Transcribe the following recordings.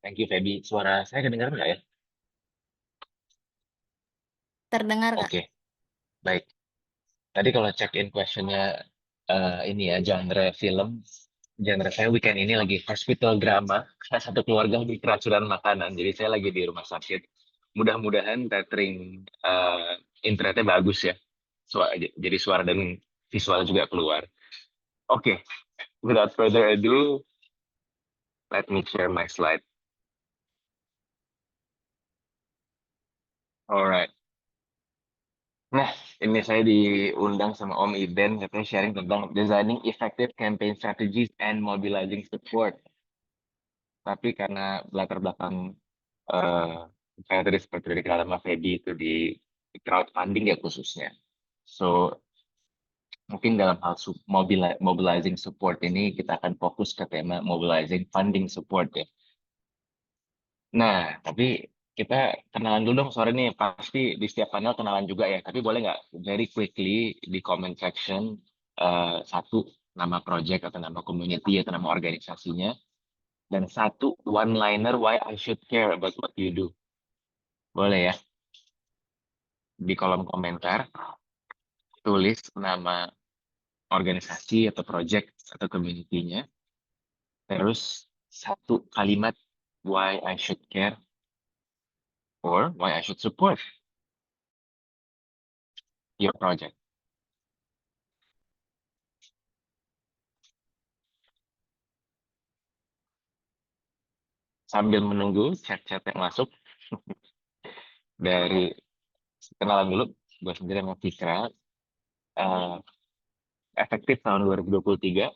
Thank you, Feby. Suara saya kedengaran nggak ya? Terdengar, Kak. Oke, baik. Tadi kalau check-in questionnya ini ya, genre film. Genre saya weekend ini lagi hospital drama. Saya satu keluarga di keracunan makanan. Jadi saya lagi di rumah sakit. Mudah-mudahan tethering internetnya bagus ya. Jadi suara dan visual juga keluar. Oke, without further ado, let me share my slide. Alright. Nah, ini saya diundang sama Om Iben, katanya sharing tentang designing effective campaign strategies and mobilizing support. Tapi karena latar belakang eh saya tadi seperti dari kata Mas Feby itu di crowdfunding ya khususnya. So, mungkin dalam hal mobilizing support ini kita akan fokus ke tema mobilizing funding support ya. Nah, tapi kita kenalan dulu dong sore nih. Pasti di setiap panel kenalan juga ya. Tapi boleh nggak very quickly di comment section satu nama project atau nama community atau nama organisasinya dan satu one liner why I should care about what you do. Boleh ya? Di kolom komentar tulis nama organisasi atau project atau community-nya. Terus satu kalimat why I should care or why I should support your project. Sambil menunggu chat-chat yang masuk dari kenalan dulu, gue sendiri sama Fikra, eh, efektif tahun 2023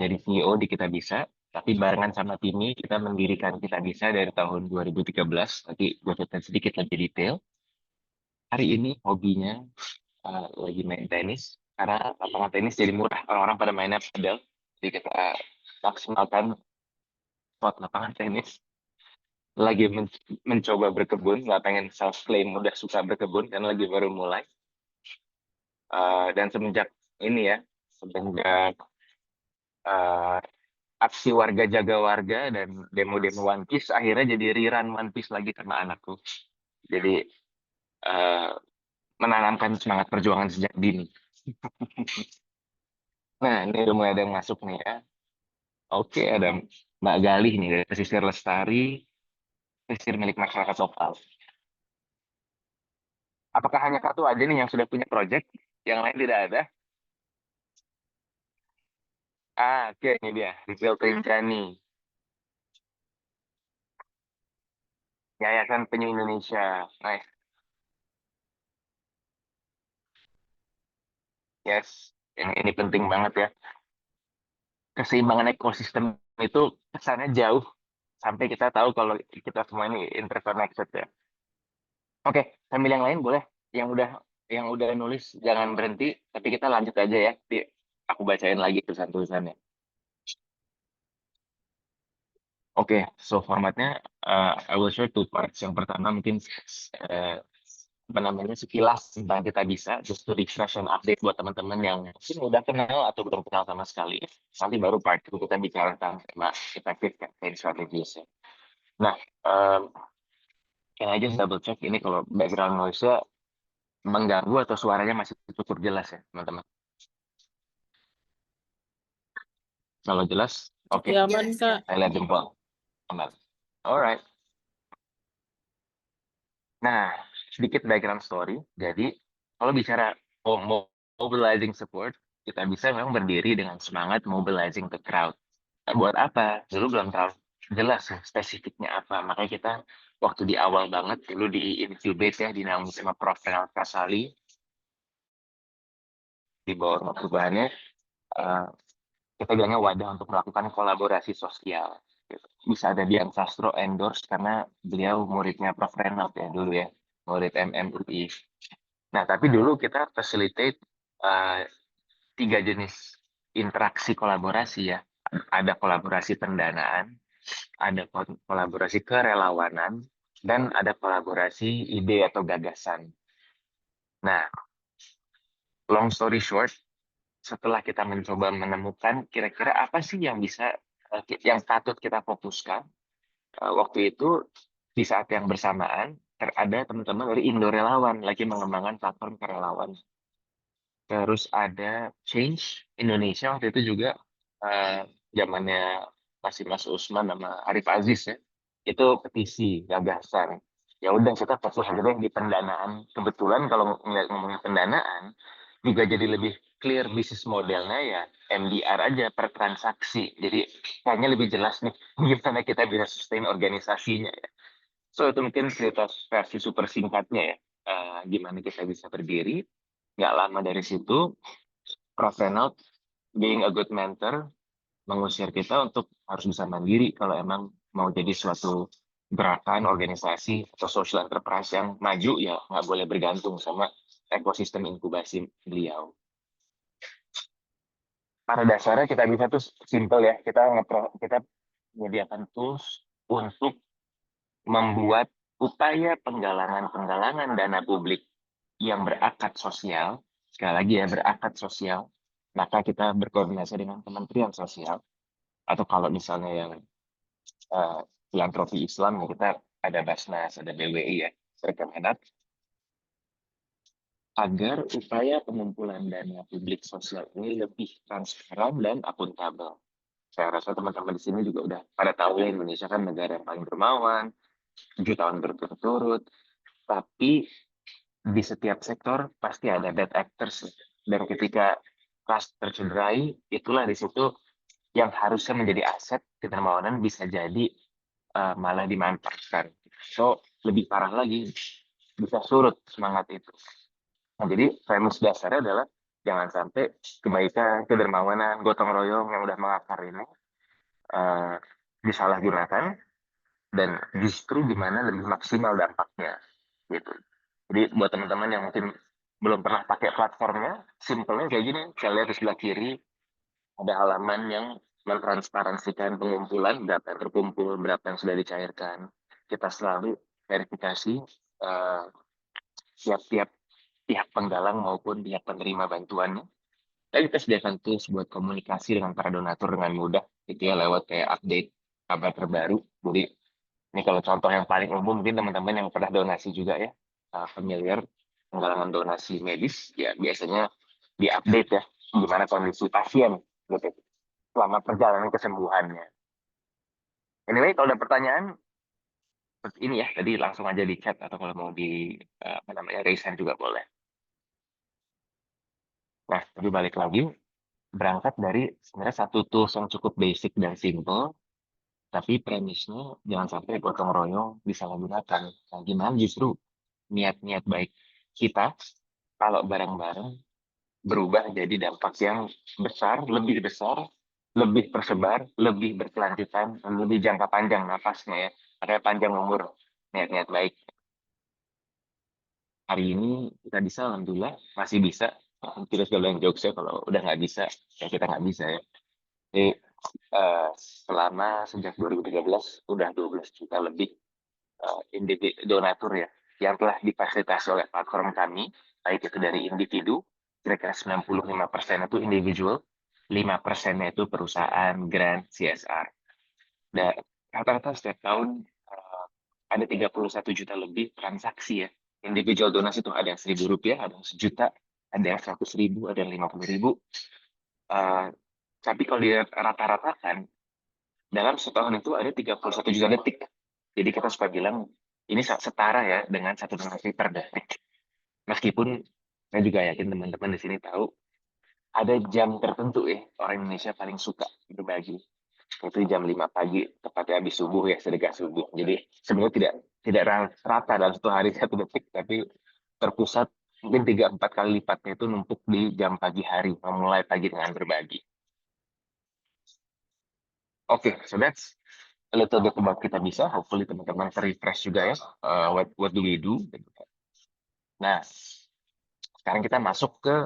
jadi CEO di Kita Bisa, tapi barengan sama Timi kita mendirikan Kita Bisa dari tahun 2013. Nanti gue ceritain sedikit lebih detail. Hari ini hobinya lagi main tenis, karena lapangan tenis jadi murah, orang-orang pada mainnya padel, jadi kita maksimalkan spot lapangan tenis. Lagi mencoba berkebun, nggak pengen self claim udah suka berkebun kan lagi baru mulai. Dan semenjak ini ya, semenjak eh, aksi warga jaga warga dan demo-demo One Piece, akhirnya jadi rerun One Piece lagi sama anakku. Jadi eh, menanamkan semangat perjuangan sejak dini. Nah, ini udah mulai ada yang masuk nih ya. Oke, ada Mbak Galih nih dari Pesisir Lestari, pesisir milik masyarakat lokal. Apakah hanya satu aja nih yang sudah punya project? Yang lain tidak ada? Oke, ini dia. Rebuild Rinjani, Yayasan Penyu Indonesia. Nice. Yes. Ini penting banget ya. Keseimbangan ekosistem itu kesannya jauh sampai kita tahu kalau kita semua ini interconnected ya. Oke, sambil yang lain boleh yang udah nulis jangan berhenti, tapi kita lanjut aja ya. Aku bacain lagi tulisan-tulisannya. Oke, so formatnya I will share two parts. Yang pertama mungkin uh, apa namanya sekilas tentang Kita Bisa, just to refresh and update buat teman-teman yang mungkin udah kenal atau belum kenal sama sekali. Nanti baru part 2 kita bicara tentang tema effective campaign strategies ya. Nah, um, can I just double check ini kalau background noise-nya mengganggu atau suaranya masih cukup jelas ya, teman-teman? Kalau jelas, oke. Ya, aman, Kak. Saya lihat jempol. Aman. Alright. Nah, sedikit background story. Jadi, kalau bicara mobilizing support, Kita Bisa memang berdiri dengan semangat mobilizing the crowd. Nah, buat apa? Dulu belum tahu jelas ya, spesifiknya apa. Makanya kita waktu di awal banget dulu di incubate ya, dinaungi sama Prof. Renald Kasali di bawah rumah perubahannya. eh, kita bilangnya wadah untuk melakukan kolaborasi sosial. Gitu. Bisa ada Dian Sastro endorse karena beliau muridnya Prof. Renald ya dulu ya, murid MMUI. Nah, tapi dulu kita facilitate eh, tiga jenis interaksi kolaborasi ya. Ada kolaborasi pendanaan, ada kolaborasi kerelawanan, dan ada kolaborasi ide atau gagasan. Nah, long story short, setelah kita mencoba menemukan kira-kira apa sih yang bisa yang patut kita fokuskan, Waktu itu di saat yang bersamaan ada teman-teman dari Indo Relawan lagi mengembangkan platform kerelawan. Terus ada Change Indonesia waktu itu juga zamannya masih Mas Usman sama Arif Aziz ya. Itu petisi gagasan. Ya udah kita fokus aja deh di pendanaan. Kebetulan kalau ngomongin pendanaan juga jadi lebih clear bisnis modelnya ya MDR aja per transaksi. Jadi kayaknya lebih jelas nih gimana kita bisa sustain organisasinya ya. So itu mungkin cerita versi super singkatnya ya. Gimana kita bisa berdiri. Nggak lama dari situ Prof. Renaud being a good mentor mengusir kita untuk harus bisa mandiri kalau emang mau jadi suatu gerakan, organisasi, atau social enterprise yang maju ya nggak boleh bergantung sama ekosistem inkubasi beliau. Pada dasarnya kita bisa tuh simple ya, kita menyediakan tools untuk membuat upaya penggalangan dana publik yang berakar sosial, sekali lagi ya berakar sosial, maka kita berkoordinasi dengan Kementerian Sosial, atau kalau misalnya yang filantropi Islam, ya kita ada Basnas, ada BWI ya, Kemenak, agar upaya pengumpulan dana publik sosial ini lebih transparan dan akuntabel. Saya rasa teman-teman di sini juga udah pada tahu ya Indonesia kan negara yang paling dermawan, 7 tahun berturut-turut, tapi di setiap sektor pasti ada bad actors. Dan ketika trust tercederai, itulah di situ yang harusnya menjadi aset kedermawanan bisa jadi malah dimanfaatkan. So, lebih parah lagi, bisa surut semangat itu. Nah, jadi premis dasarnya adalah jangan sampai kebaikan, kedermawanan, gotong royong yang udah mengakar ini uh, disalahgunakan dan justru gimana lebih maksimal dampaknya gitu. Jadi buat teman-teman yang mungkin belum pernah pakai platformnya, simpelnya kayak gini, saya lihat di sebelah kiri ada halaman yang mentransparansikan pengumpulan, berapa yang terkumpul, berapa yang sudah dicairkan. Kita selalu verifikasi tiap-tiap pihak penggalang maupun pihak penerima bantuannya. Dan kita sediakan tools buat komunikasi dengan para donatur dengan mudah, gitu ya, lewat kayak update kabar terbaru. Jadi ini kalau contoh yang paling umum, mungkin teman-teman yang pernah donasi juga ya, familiar penggalangan donasi medis, ya biasanya diupdate ya, gimana kondisi pasien, gitu, selama perjalanan kesembuhannya. Anyway, kalau ada pertanyaan, seperti ini ya, tadi langsung aja di chat, atau kalau mau di, apa namanya, raise hand juga boleh. Nah, tapi balik lagi, berangkat dari sebenarnya satu tools yang cukup basic dan simple, tapi premisnya jangan sampai gotong royong disalahgunakan. Nah, gimana justru niat-niat baik kita kalau bareng-bareng berubah jadi dampak yang besar, lebih tersebar, lebih berkelanjutan, lebih jangka panjang napasnya ya. Ada panjang umur niat-niat baik. Hari ini kita bisa, alhamdulillah masih bisa. Kita sudah bilang jokes ya, kalau udah nggak bisa, ya kita nggak bisa ya. Jadi selama sejak 2013 udah 12 juta lebih donatur ya yang telah difasilitasi oleh platform kami, baik itu dari individu, kira-kira 95% itu individual, 5% itu perusahaan, grant, CSR. Dan rata-rata setiap tahun ada 31 juta lebih transaksi ya. Individual donasi itu ada yang Rp1.000, ada yang sejuta, ada yang 100.000, ada yang 50.000. Tapi kalau dia rata-ratakan, dalam setahun itu ada 31 juta detik. Jadi kita suka bilang ini setara ya dengan 1 donasi per detik. Meskipun saya juga yakin teman-teman di sini tahu ada jam tertentu ya orang Indonesia paling suka berbagi. Itu jam 5 pagi, tepatnya habis subuh ya, sedekah subuh. Jadi sebenarnya tidak rata dalam 1 hari 1 detik, tapi terpusat mungkin 3-4 kali lipatnya itu numpuk di jam pagi hari, memulai pagi dengan berbagi. Oke, so that's a little bit about kita bisa. Hopefully teman-teman refresh juga ya. What do we do? Nah, sekarang kita masuk ke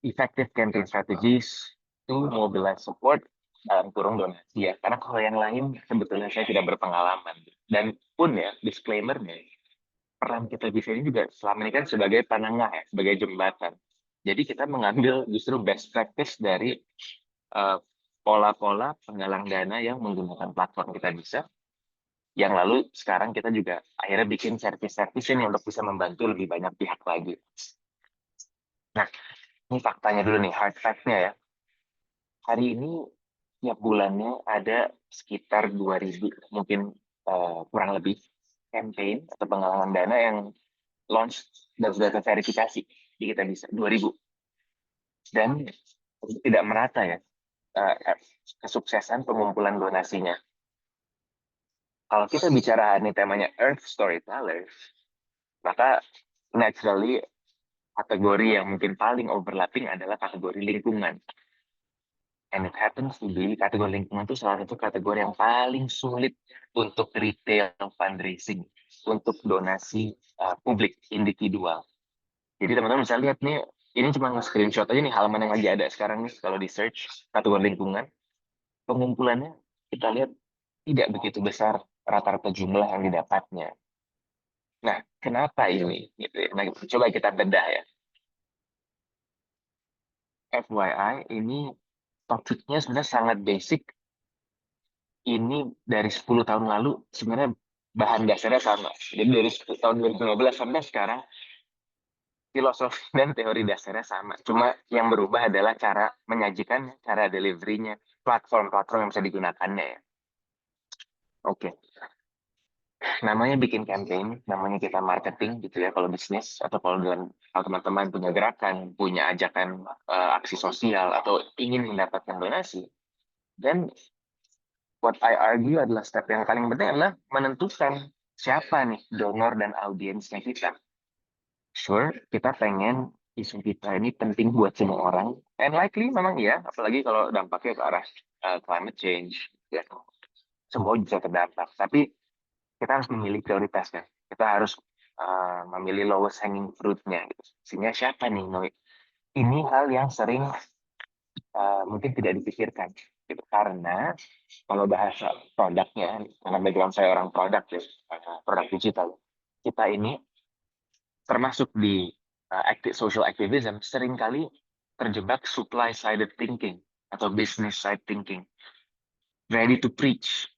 effective campaign strategies to mobilize support dalam kurung donasi ya. Karena kalau yang lain sebetulnya saya tidak berpengalaman. Dan pun ya, disclaimer-nya, peran kita di sini juga selama ini kan sebagai penengah ya, sebagai jembatan. Jadi kita mengambil justru best practice dari pola-pola penggalang dana yang menggunakan platform kita bisa. Yang lalu sekarang kita juga akhirnya bikin service-service ini untuk bisa membantu lebih banyak pihak lagi. Nah, ini faktanya dulu nih, hard fact-nya ya. Hari ini tiap bulannya ada sekitar 2.000, mungkin kurang lebih, campaign atau penggalangan dana yang launch dan sudah terverifikasi di kita bisa 2.000. Dan tidak merata ya kesuksesan pengumpulan donasinya. Kalau kita bicara ini temanya Earth Storytellers, maka naturally kategori yang mungkin paling overlapping adalah kategori lingkungan. And it happens to be kategori lingkungan itu salah satu kategori yang paling sulit untuk retail fundraising, untuk donasi publik individual. Jadi teman-teman bisa lihat nih, ini cuma nge-screenshot aja nih halaman yang lagi ada sekarang nih kalau di search kategori lingkungan. Pengumpulannya kita lihat tidak begitu besar rata-rata jumlah yang didapatnya. Nah, kenapa ini? Gitu ya. Nah, coba kita bedah ya. FYI, ini topiknya sebenarnya sangat basic. Ini dari 10 tahun lalu sebenarnya bahan dasarnya sama. Jadi dari tahun 2015 sampai sekarang filosofi dan teori dasarnya sama. Cuma yang berubah adalah cara menyajikan, cara delivery-nya, platform-platform yang bisa digunakannya ya. Oke. Namanya bikin campaign, namanya kita marketing gitu ya kalau bisnis, atau kalau teman-teman punya gerakan, punya ajakan aksi sosial atau ingin mendapatkan donasi. Dan what I argue adalah step yang paling penting adalah menentukan siapa nih donor dan audiensnya kita. Sure, kita pengen isu kita ini penting buat semua orang, and likely memang iya, apalagi kalau dampaknya ke arah climate change, ya. Semua bisa terdampak. Tapi kita harus memilih prioritasnya. Kita harus memilih lowest hanging fruit-nya. Gitu. Sehingga siapa nih, Noi? Ini hal yang sering mungkin tidak dipikirkan. Gitu. Karena kalau bahasa produknya, karena background saya orang produk, ya, produk digital, kita ini termasuk di social activism seringkali terjebak supply-sided thinking atau business-side thinking. Ready to preach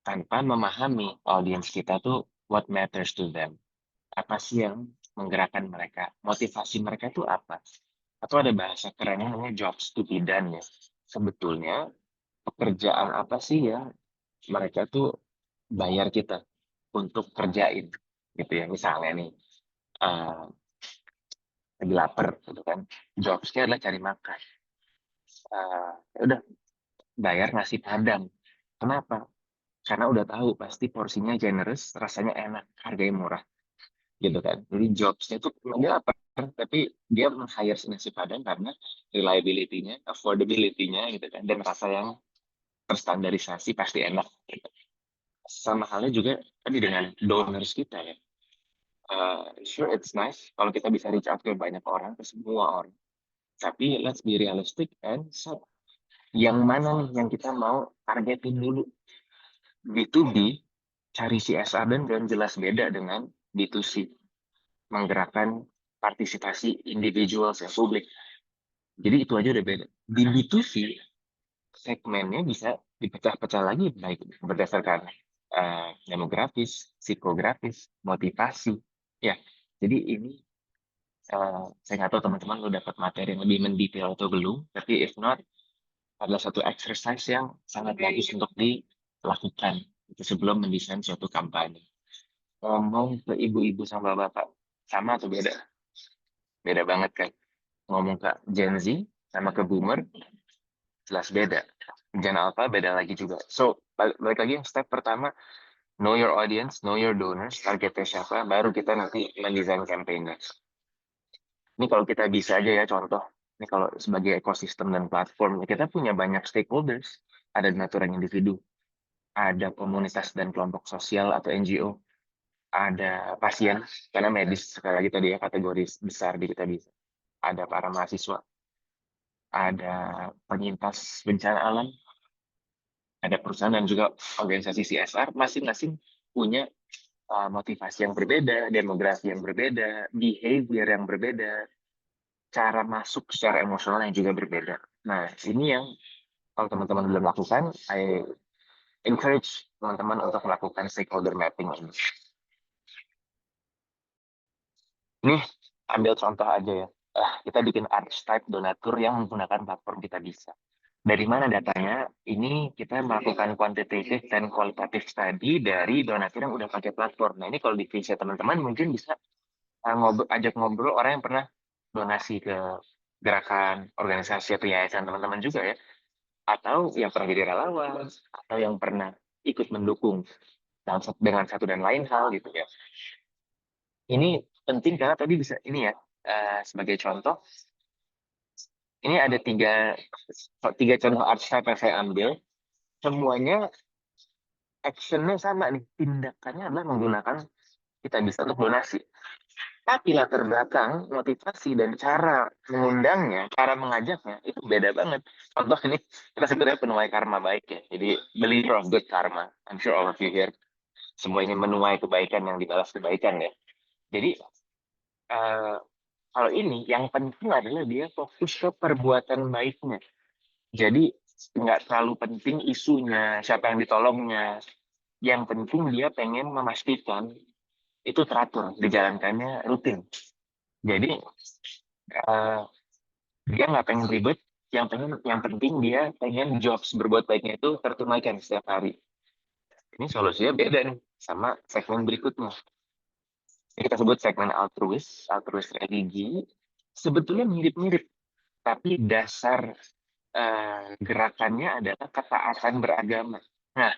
tanpa memahami audiens kita tuh what matters to them. Apa sih yang menggerakkan mereka? Motivasi mereka itu apa? Atau ada bahasa kerennya namanya jobs to be done ya. Sebetulnya pekerjaan apa sih ya mereka tuh bayar kita untuk kerjain gitu ya. Misalnya nih lagi lapar gitu kan. Jobsnya adalah cari makan. Ya udah bayar nasi padang. Kenapa? Karena udah tahu pasti porsinya generous, rasanya enak, harganya murah. Gitu kan. Jadi jobsnya tuh dia lapar, tapi dia meng-hire si nasi padang karena reliability-nya, affordability-nya gitu kan, dan rasa yang terstandarisasi pasti enak. Gitu. Sama halnya juga tadi dengan donors kita ya. Sure it's nice kalau kita bisa reach out ke banyak orang, ke semua orang. Tapi let's be realistic and set. Yang mana nih yang kita mau targetin dulu? B2B, cari CSR dan jelas beda dengan B2C. Menggerakkan partisipasi individual ya, publik. Jadi itu aja udah beda. Di B2C, segmennya bisa dipecah-pecah lagi, baik berdasarkan demografis, psikografis, motivasi. Ya, jadi ini saya nggak tahu teman-teman lo dapat materi yang lebih mendetail atau belum, tapi if not, adalah satu exercise yang sangat bagus untuk dilakukan sebelum mendesain suatu kampanye. Ngomong ke ibu-ibu sama bapak, sama atau beda? Beda banget kan? Ngomong ke Gen Z sama ke Boomer, jelas beda. Gen Alpha beda lagi juga. So, balik lagi yang step pertama, know your audience, know your donors, targetnya siapa, baru kita nanti mendesain campaign-nya. Ini kalau kita bisa aja ya contoh, ini kalau sebagai ekosistem dan platform, kita punya banyak stakeholders, ada donatur yang individu, ada komunitas dan kelompok sosial atau NGO, ada pasien, karena medis sekali lagi tadi ya kategori besar di kita bisa, ada para mahasiswa, ada penyintas bencana alam, ada perusahaan dan juga organisasi CSR, masing-masing punya motivasi yang berbeda, demografi yang berbeda, behavior yang berbeda, cara masuk secara emosional yang juga berbeda. Nah, ini yang kalau teman-teman belum lakukan, I encourage teman-teman untuk melakukan stakeholder mapping ini. Nih, ambil contoh aja ya. Kita bikin archetype donatur yang menggunakan platform Kita Bisa. Dari mana datanya? Ini kita melakukan quantitative dan qualitative study dari donatur yang udah pakai platform. Nah, ini kalau di case teman-teman mungkin bisa ajak ngobrol orang yang pernah donasi ke gerakan, organisasi atau yayasan teman-teman juga ya. Atau yang pernah jadi relawan, atau yang pernah ikut mendukung dengan satu dan lain hal gitu ya. Ini penting karena tadi bisa ini ya, sebagai contoh, ini ada tiga contoh archetype yang saya ambil, semuanya actionnya sama nih, tindakannya adalah menggunakan Kita Bisa untuk donasi. Tapi latar belakang, motivasi, dan cara mengundangnya, cara mengajaknya, itu beda banget. Contoh ini, kita sebutnya penuai karma baik ya. Jadi, believer of good karma. I'm sure all of you here, semua ingin menuai kebaikan yang dibalas kebaikan ya. Jadi, kalau ini, yang penting adalah dia fokus ke perbuatan baiknya. Jadi, nggak terlalu penting isunya, siapa yang ditolongnya. Yang penting dia pengen memastikan itu teratur, dijalankannya rutin. Jadi, dia nggak pengen ribet, yang penting dia pengen jobs berbuat baiknya itu tertunaikan setiap hari. Ini solusinya beda nih sama segmen berikutnya. Ini kita sebut segmen altruis religi. Sebetulnya mirip-mirip, tapi dasar gerakannya adalah ketaatan beragama. Nah,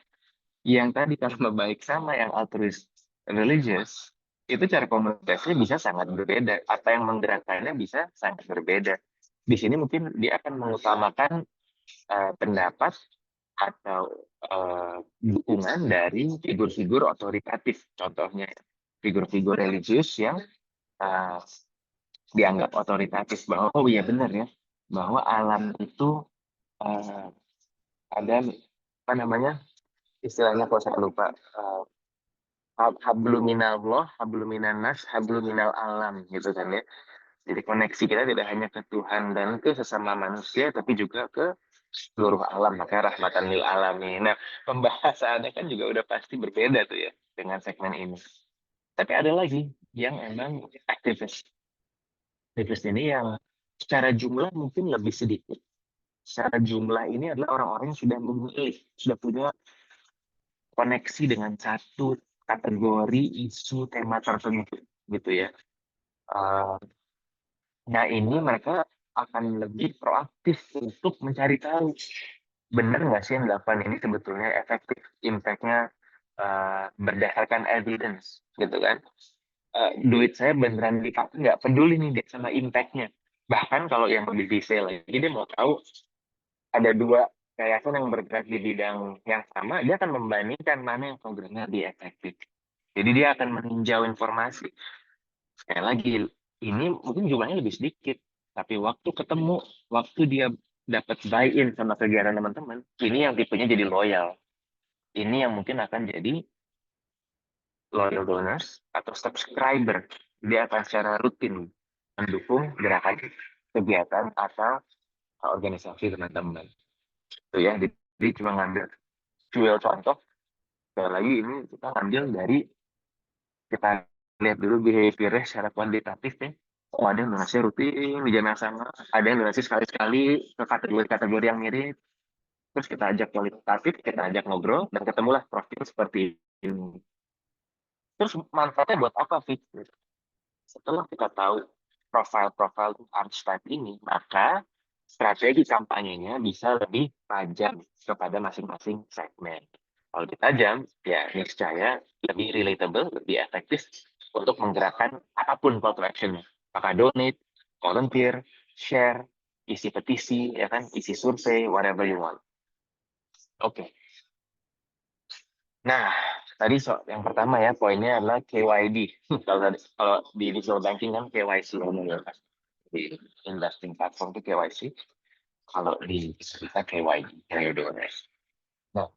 yang tadi karma baik sama yang altruis religious, itu cara komunikasinya bisa sangat berbeda. Apa yang menggerakkannya bisa sangat berbeda. Di sini mungkin dia akan mengutamakan pendapat atau dukungan dari figur-figur otoritatif. Contohnya, figur-figur religius yang uh, dianggap otoritatif. Bahwa, oh iya benar ya, bahwa alam itu ada, apa namanya, istilahnya kalau saya lupa, habluminallah, habluminanas, habluminal alam gitu kan ya. Jadi koneksi kita tidak hanya ke Tuhan dan ke sesama manusia, tapi juga ke seluruh alam, makanya rahmatan lil alamin. Nah, pembahasannya kan juga udah pasti berbeda tuh ya dengan segmen ini. Tapi ada lagi yang emang aktivis. Aktivis ini yang secara jumlah mungkin lebih sedikit. Secara jumlah ini adalah orang-orang yang sudah memilih, sudah punya koneksi dengan satu kategori isu tema tertentu gitu ya. Nah, ini mereka akan lebih proaktif untuk mencari tahu benar nggak sih yang dilakukan ini sebetulnya efektif, impact-nya berdasarkan evidence gitu kan. Duit saya beneran dipakai nggak, peduli nih dia sama impact-nya. Bahkan kalau yang lebih detail lagi, dia mau tahu ada dua yayasan yang bergerak di bidang yang sama, dia akan membandingkan mana yang programnya lebih efektif. Jadi dia akan meninjau informasi. Sekali lagi, ini mungkin jumlahnya lebih sedikit, tapi waktu ketemu, waktu dia dapat buy-in sama kegiatan teman-teman, ini yang tipenya jadi loyal. Ini yang mungkin akan jadi loyal donors atau subscriber. Dia akan secara rutin mendukung gerakan, kegiatan, atau organisasi teman-teman. Itu ya, jadi cuma ngambil cuil contoh. Sekali lagi ini kita ngambil dari, kita lihat dulu behaviornya secara kuantitatif ya. Oh, ada yang donasi rutin di jam yang sama, ada yang donasi sekali-sekali ke kategori-kategori yang mirip. Terus kita ajak kualitatif, kita ajak ngobrol, dan ketemulah profil seperti ini. Terus manfaatnya buat apa, Fik? Setelah kita tahu profil-profil archetype ini, maka strategi kampanyenya bisa lebih tajam kepada masing-masing segmen. Kalau lebih tajam, ya niscaya lebih relatable, lebih efektif untuk menggerakkan apapun call to action. Apakah donate, volunteer, share, isi petisi, ya kan, isi survei, whatever you want. Oke. Nah, tadi yang pertama ya, poinnya adalah KYD. Kalau di digital banking kan KYC ya, di investing platform itu KYC. Kalau di kita KYD, Kryo Donors. Nah,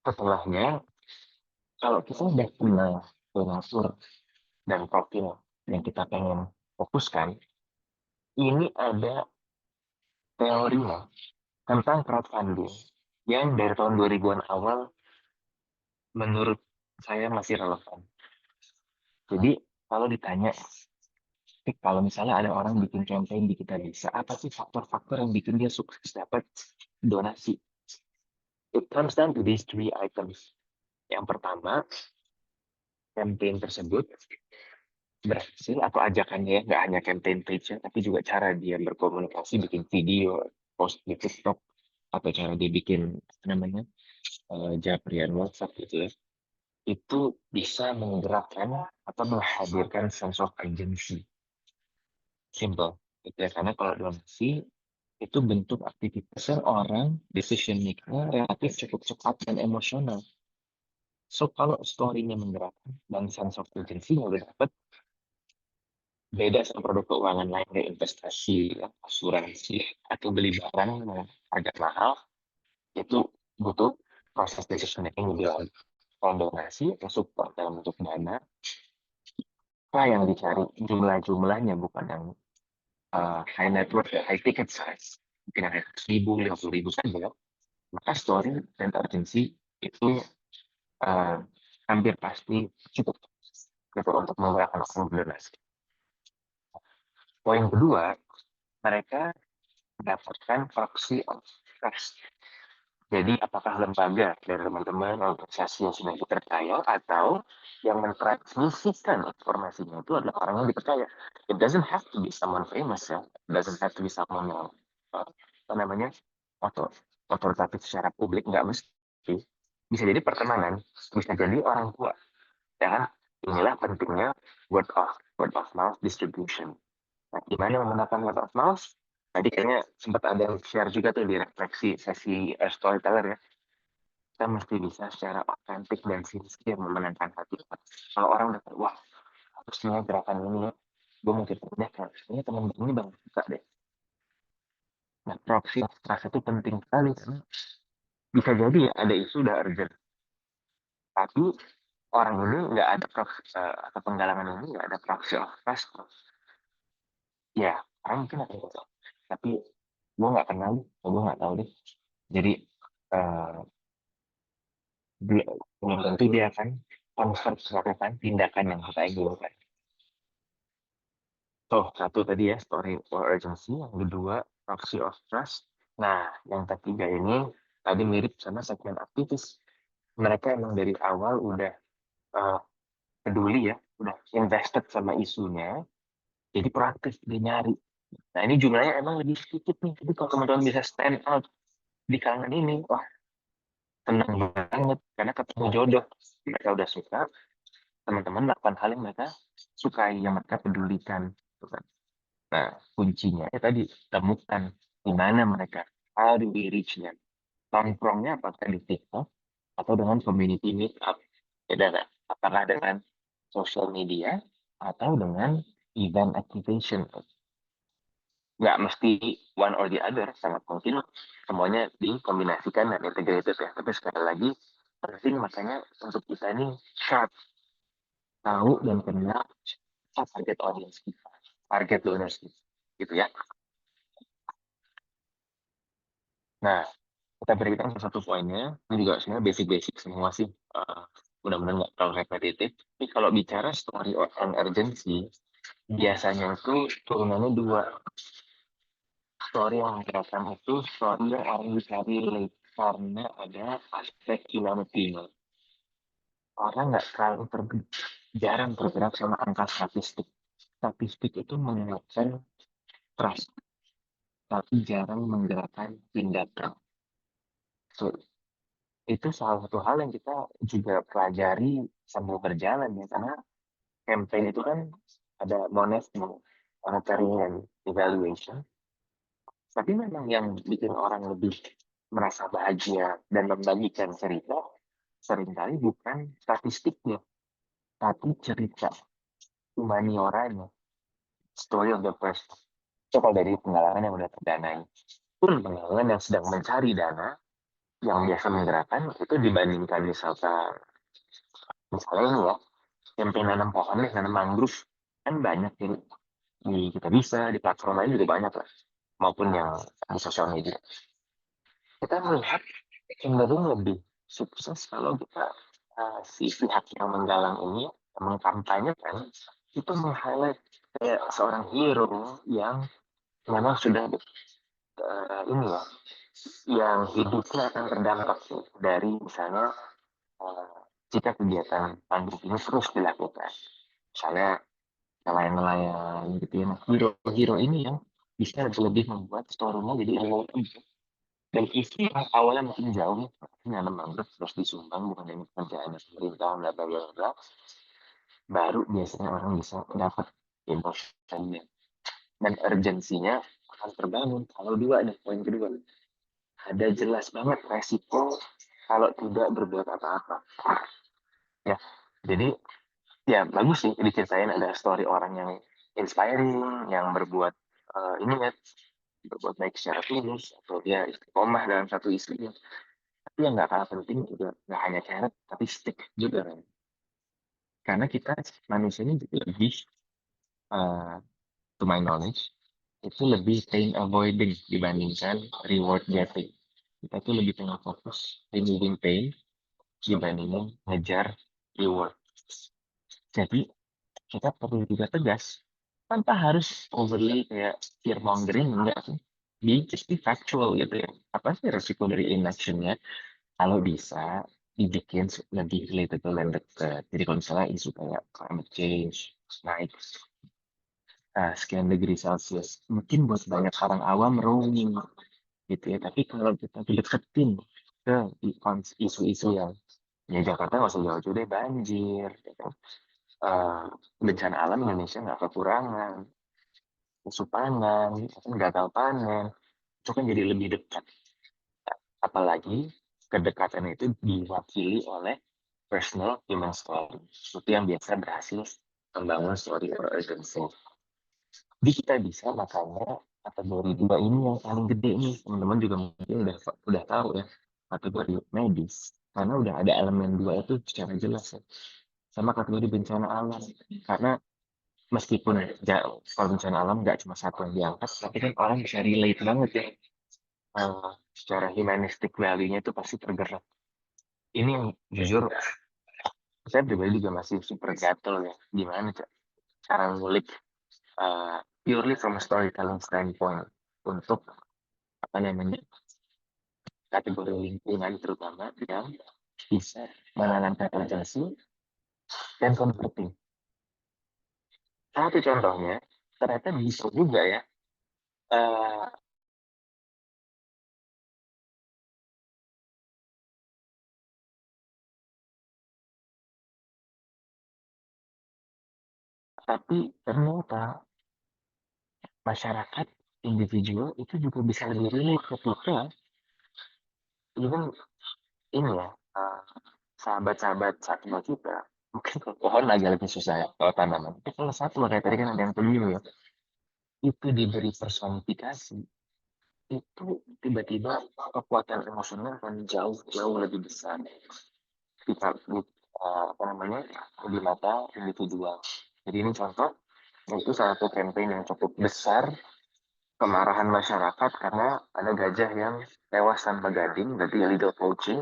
setelahnya, kalau kita udah punya donatur dan profil yang kita pengen fokuskan, ini ada teorinya tentang crowdfunding. yang dari tahun 2000-an awal menurut saya masih relevan. Jadi kalau ditanya, kalau misalnya ada orang bikin campaign di Kitabisa, apa sih faktor-faktor yang bikin dia sukses dapat donasi? It comes down to these three items. Yang pertama, campaign tersebut berhasil atau ajakannya ya, nggak hanya campaign page-nya, tapi juga cara dia berkomunikasi, bikin video, post di TikTok, atau cara dia bikin apa namanya japrian WhatsApp gitu ya, itu bisa menggerakkan atau menghadirkan sense of agency. Simple. Gitu ya. Karena kalau donasi itu bentuk aktivitas yang orang decision maker relatif cukup cepat dan emosional. So kalau story-nya menggerakkan dan sense of urgency-nya udah dapet, beda sama produk keuangan lain kayak investasi, asuransi, atau beli barang yang agak mahal, itu butuh proses decision making lebih lama. Kalau donasi atau support dalam bentuk dana, apa yang dicari jumlah-jumlahnya bukan yang high net worth, high ticket size, mungkin yang 1.000, 50.000 saja, maka story dan urgency itu uh, hampir pasti cukup gitu untuk menggerakkan orang berdonasi. Poin kedua, mereka mendapatkan proxy of trust. Jadi apakah lembaga dari teman-teman organisasi yang sudah dipercaya atau yang mentransmisikan informasinya itu adalah orang yang dipercaya. It doesn't have to be someone famous ya. It doesn't have to be someone yang apa namanya otoritatif secara publik, nggak mesti. Bisa jadi pertemanan, bisa jadi orang tua. Ya kan? Inilah pentingnya word of mouth distribution. Nah, gimana menggunakan word of mouth? Tadi kayaknya sempat ada yang share juga tuh di refleksi sesi storyteller ya. Kita mesti bisa secara otentik dan sincere memenangkan hati orang. Kalau orang udah wah, harusnya gerakan ini ya, gue mungkin punya kayaknya teman ini bang suka deh. Nah, proxy of trust itu penting sekali karena bisa jadi ya, ada isu udah urgent, tapi orang ini nggak ada proxy atau penggalangan ini nggak ada proxy of trust. Ya, orang mungkin akan kocok. Tapi gue nggak kenal, gue nggak tahu deh. Jadi uh, belum tentu dia akan convert melakukan tindakan yang kita inginkan. Satu tadi ya, story for urgency. Yang kedua, proxy of trust. Nah, yang ketiga ini tadi mirip sama segmen aktivis. Mereka emang dari awal udah uh, peduli ya, udah invested sama isunya. Jadi proaktif, dia nyari. Nah, ini jumlahnya emang lebih sedikit nih. Jadi kalau teman-teman bisa stand out di kalangan ini, wah, senang banget. Karena ketemu jodoh. Mereka udah suka, teman-teman melakukan hal yang mereka sukai, yang mereka pedulikan. Gitu kan. Nah, kuncinya ya tadi, temukan di mana mereka. How do we reach them? Nongkrongnya apakah di TikTok atau dengan community meetup? Beda kan? Apakah dengan social media atau dengan event activation? Nggak mesti one or the other, sangat mungkin semuanya dikombinasikan dan integrated ya. Tapi sekali lagi, penting makanya untuk kita ini sharp, tahu dan kenal target audience kita, target donors kita, gitu ya. Nah, kita berikan satu poinnya, ini juga sebenarnya basic-basic semua sih, mudah-mudahan nggak terlalu repetitif. Tapi kalau bicara story and urgency, biasanya itu turunannya dua. Story yang merekam itu story yang orang bisa relate karena ada aspek humanity-nya. Orang nggak terlalu jarang bergerak sama angka statistik. Statistik itu menguatkan trust, tapi jarang menggerakkan tindakan. So, itu salah satu hal yang kita juga pelajari sambil berjalan ya, karena campaign itu kan ada monitoring and evaluation. Tapi memang yang bikin orang lebih merasa bahagia dan membagikan cerita seringkali bukan statistiknya, tapi cerita humanioranya, story of the person. So, kalau dari pengalaman yang udah terdanai, pun pengalaman yang sedang mencari dana, yang biasa menggerakkan itu dibandingkan misalnya ini ya, campaign nanam pohon nih, nanam mangrove, kan banyak di kita bisa, di platform lain juga banyak lah, maupun yang di sosial media. Kita melihat cenderung lebih sukses kalau kita si pihak yang menggalang ini mengkampanyekan itu meng-highlight kayak seorang hero yang memang sudah ini ya, yang hidupnya akan terdampak dari misalnya eh, jika kegiatan pandemi ini terus dilakukan. Misalnya nelayan-nelayan gitu ya. Nah, hero-hero ini yang bisa lebih membuat story-nya jadi relatable. Dan isu yang awalnya mungkin jauh ya, ini nanam mangrove terus disumbang bukan dari kerjaan pemerintah, bla bla bla bla, baru biasanya orang bisa dapat emotionnya dan urgensinya akan terbangun. Kalau dua nih, poin kedua, ada jelas banget resiko kalau tidak berbuat apa-apa. Ya, jadi ya bagus sih diceritain ada story orang yang inspiring, yang berbuat ini ya, berbuat baik secara tulus, atau dia istiqomah dalam satu isinya. Tapi yang nggak kalah penting juga nggak hanya carrot, tapi stick juga kan. Karena kita manusia ini juga lebih, uh, to my knowledge, itu lebih pain avoiding dibandingkan reward getting. Kita tuh lebih pengen fokus removing pain dibandingin ngejar reward. Jadi kita perlu juga tegas tanpa harus overly kayak fear mongering, enggak sih, just be factual gitu ya, apa sih resiko dari inactionnya. Kalau bisa dibikin lebih relatable dan dekat. Jadi kalau misalnya isu kayak climate change naik sekian degree Celsius, mungkin buat banyak orang awam roaming gitu ya. Tapi kalau kita deketin ke isu-isu yang ya Jakarta nggak usah jauh-jauh deh, banjir, ya kan? Eh, bencana alam Indonesia nggak kekurangan, musuh pangan, gagal panen, itu kan jadi lebih dekat. Apalagi kedekatan itu diwakili oleh personal human story. Itu yang biasa berhasil membangun story or urgency. Jadi kita bisa makanya kategori dua ini yang paling gede nih. Teman-teman juga mungkin udah tahu ya, kategori medis. Karena udah ada elemen dua itu secara jelas ya. Sama kategori bencana alam. Karena meskipun kalau bencana alam nggak cuma satu yang diangkat, tapi kan orang bisa relate banget ya. Secara humanistic value-nya itu pasti tergerak. Ini yang jujur saya pribadi juga masih super gatel ya. Gimana cara ngulik purely from a storytelling standpoint untuk apa namanya kategori lingkungan terutama yang bisa menanamkan urgensi dan comforting. Satu contohnya ternyata bisa juga ya, eh, tapi ternyata masyarakat individual itu juga bisa lebih relate ketika even ini ya, sahabat-sahabat satwa kita, mungkin kalau pohon agak lebih susah ya kalau tanaman, tapi kalau satwa kayak tadi kan ada yang penyu ya, itu diberi personifikasi, itu tiba-tiba kekuatan emosional akan jauh jauh lebih besar di apa namanya di mata individual. Jadi ini contoh, itu salah satu campaign yang cukup besar kemarahan masyarakat karena ada gajah yang tewas tanpa gading, berarti illegal poaching.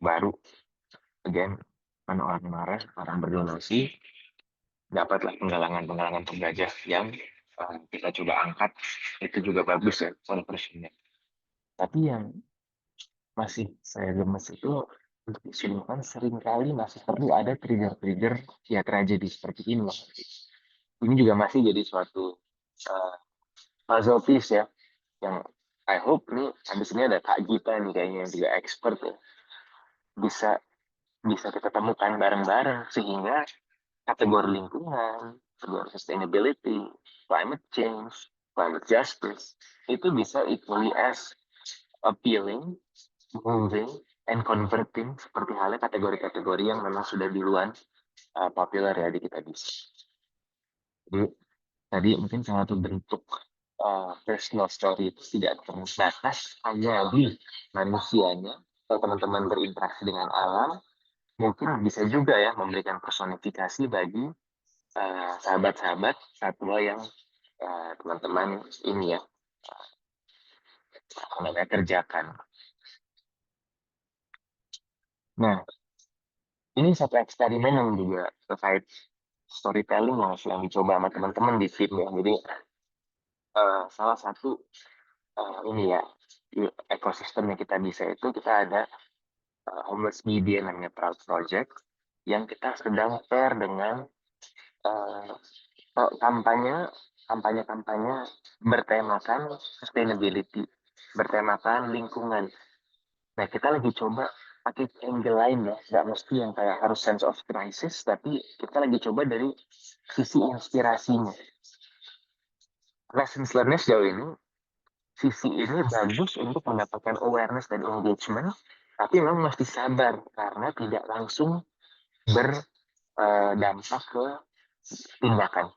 Baru again kan orang marah, orang berdonasi, dapatlah penggalangan penggajah yang kita coba angkat, itu juga bagus ya conversionnya. Tapi yang masih saya gemes itu untuk disimpan seringkali masih perlu ada trigger-trigger ya tragedi seperti ini. Ini juga masih jadi suatu uh, puzzle piece ya, yang I hope nih habis ini ada Kak Gita nih kayaknya yang juga expert ya, bisa bisa kita temukan bareng-bareng sehingga kategori lingkungan, kategori sustainability, climate change, climate justice, itu bisa equally as appealing, moving, and converting seperti halnya kategori-kategori yang memang sudah duluan populer ya di kita bisa. Jadi tadi mungkin salah satu bentuk personal story itu tidak terbatas hanya di manusianya. Kalau teman-teman berinteraksi dengan alam, mungkin bisa juga ya memberikan personifikasi bagi sahabat-sahabat satwa yang teman-teman ini ya namanya kerjakan. Nah, ini satu eksperimen yang juga terkait storytelling yang sedang dicoba sama teman-teman di tim ya. Jadi salah satu ini ya ekosistem yang kita bisa itu kita ada homeless media namanya Proud Project yang kita sedang pair dengan uh, kampanye bertemakan sustainability, bertemakan lingkungan. Nah, kita lagi coba pakai angle lain ya, nggak mesti yang kayak harus sense of crisis, tapi kita lagi coba dari sisi inspirasinya. Lessons learned sejauh ini, sisi ini bagus untuk mendapatkan awareness dan engagement, tapi memang mesti sabar karena tidak langsung berdampak ke tindakan,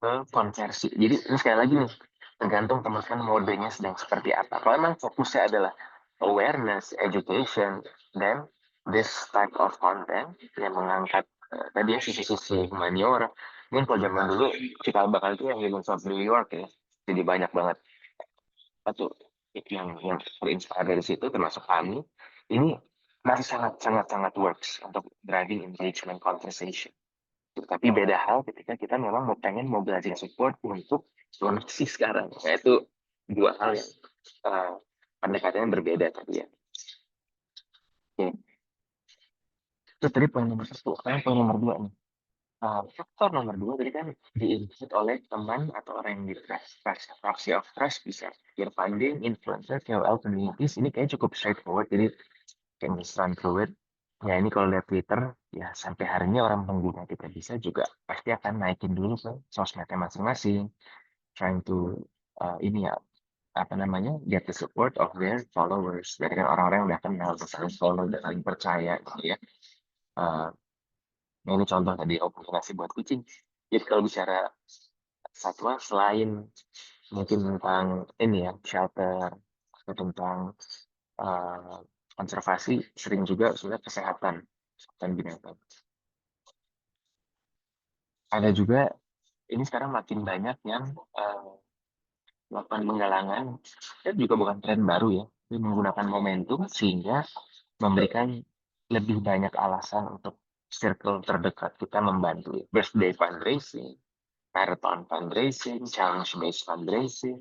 ke konversi. Jadi ini sekali lagi nih, tergantung teman-teman modenya sedang seperti apa. Kalau memang fokusnya adalah awareness, education, dan this type of content yang mengangkat tadi ya sisi-sisi humaniora. Mungkin kalau zaman dulu cikal bakal itu yang Humans of New York ya, jadi banyak banget atau yang terinspirasi dari situ termasuk kami. Ini masih sangat works untuk driving engagement conversation. Tapi beda hal ketika kita memang mau belajar support untuk donasi sekarang. Nah, itu dua hal yang pendekatannya berbeda tadi ya. Oke. Itu tadi poin nomor satu. Sekarang poin nomor dua nih. Faktor nomor dua tadi kan diinput oleh teman atau orang yang di fraksi of trust, bisa peer funding, influencer, KOL, communities. Ini kayaknya cukup straightforward, jadi can just run through it. Ya ini kalau lihat Twitter, ya sampai hari ini orang pengguna kita bisa juga pasti akan naikin dulu ke sosmednya masing-masing, trying to ini ya apa namanya get the support of their followers. Dari kan orang-orang yang udah kenal, udah saling follow, udah saling percaya gitu ya. Uh, Nah, ini contoh tadi komunikasi buat kucing. Jadi kalau bicara satwa selain mungkin tentang ini ya shelter atau tentang uh, konservasi, sering juga sudah kesehatan binatang. Ada juga ini sekarang makin banyak yang melakukan penggalangan, dan juga bukan tren baru ya, tapi menggunakan momentum sehingga memberikan lebih banyak alasan untuk circle terdekat kita membantu. Birthday fundraising, marathon fundraising, challenge-based fundraising,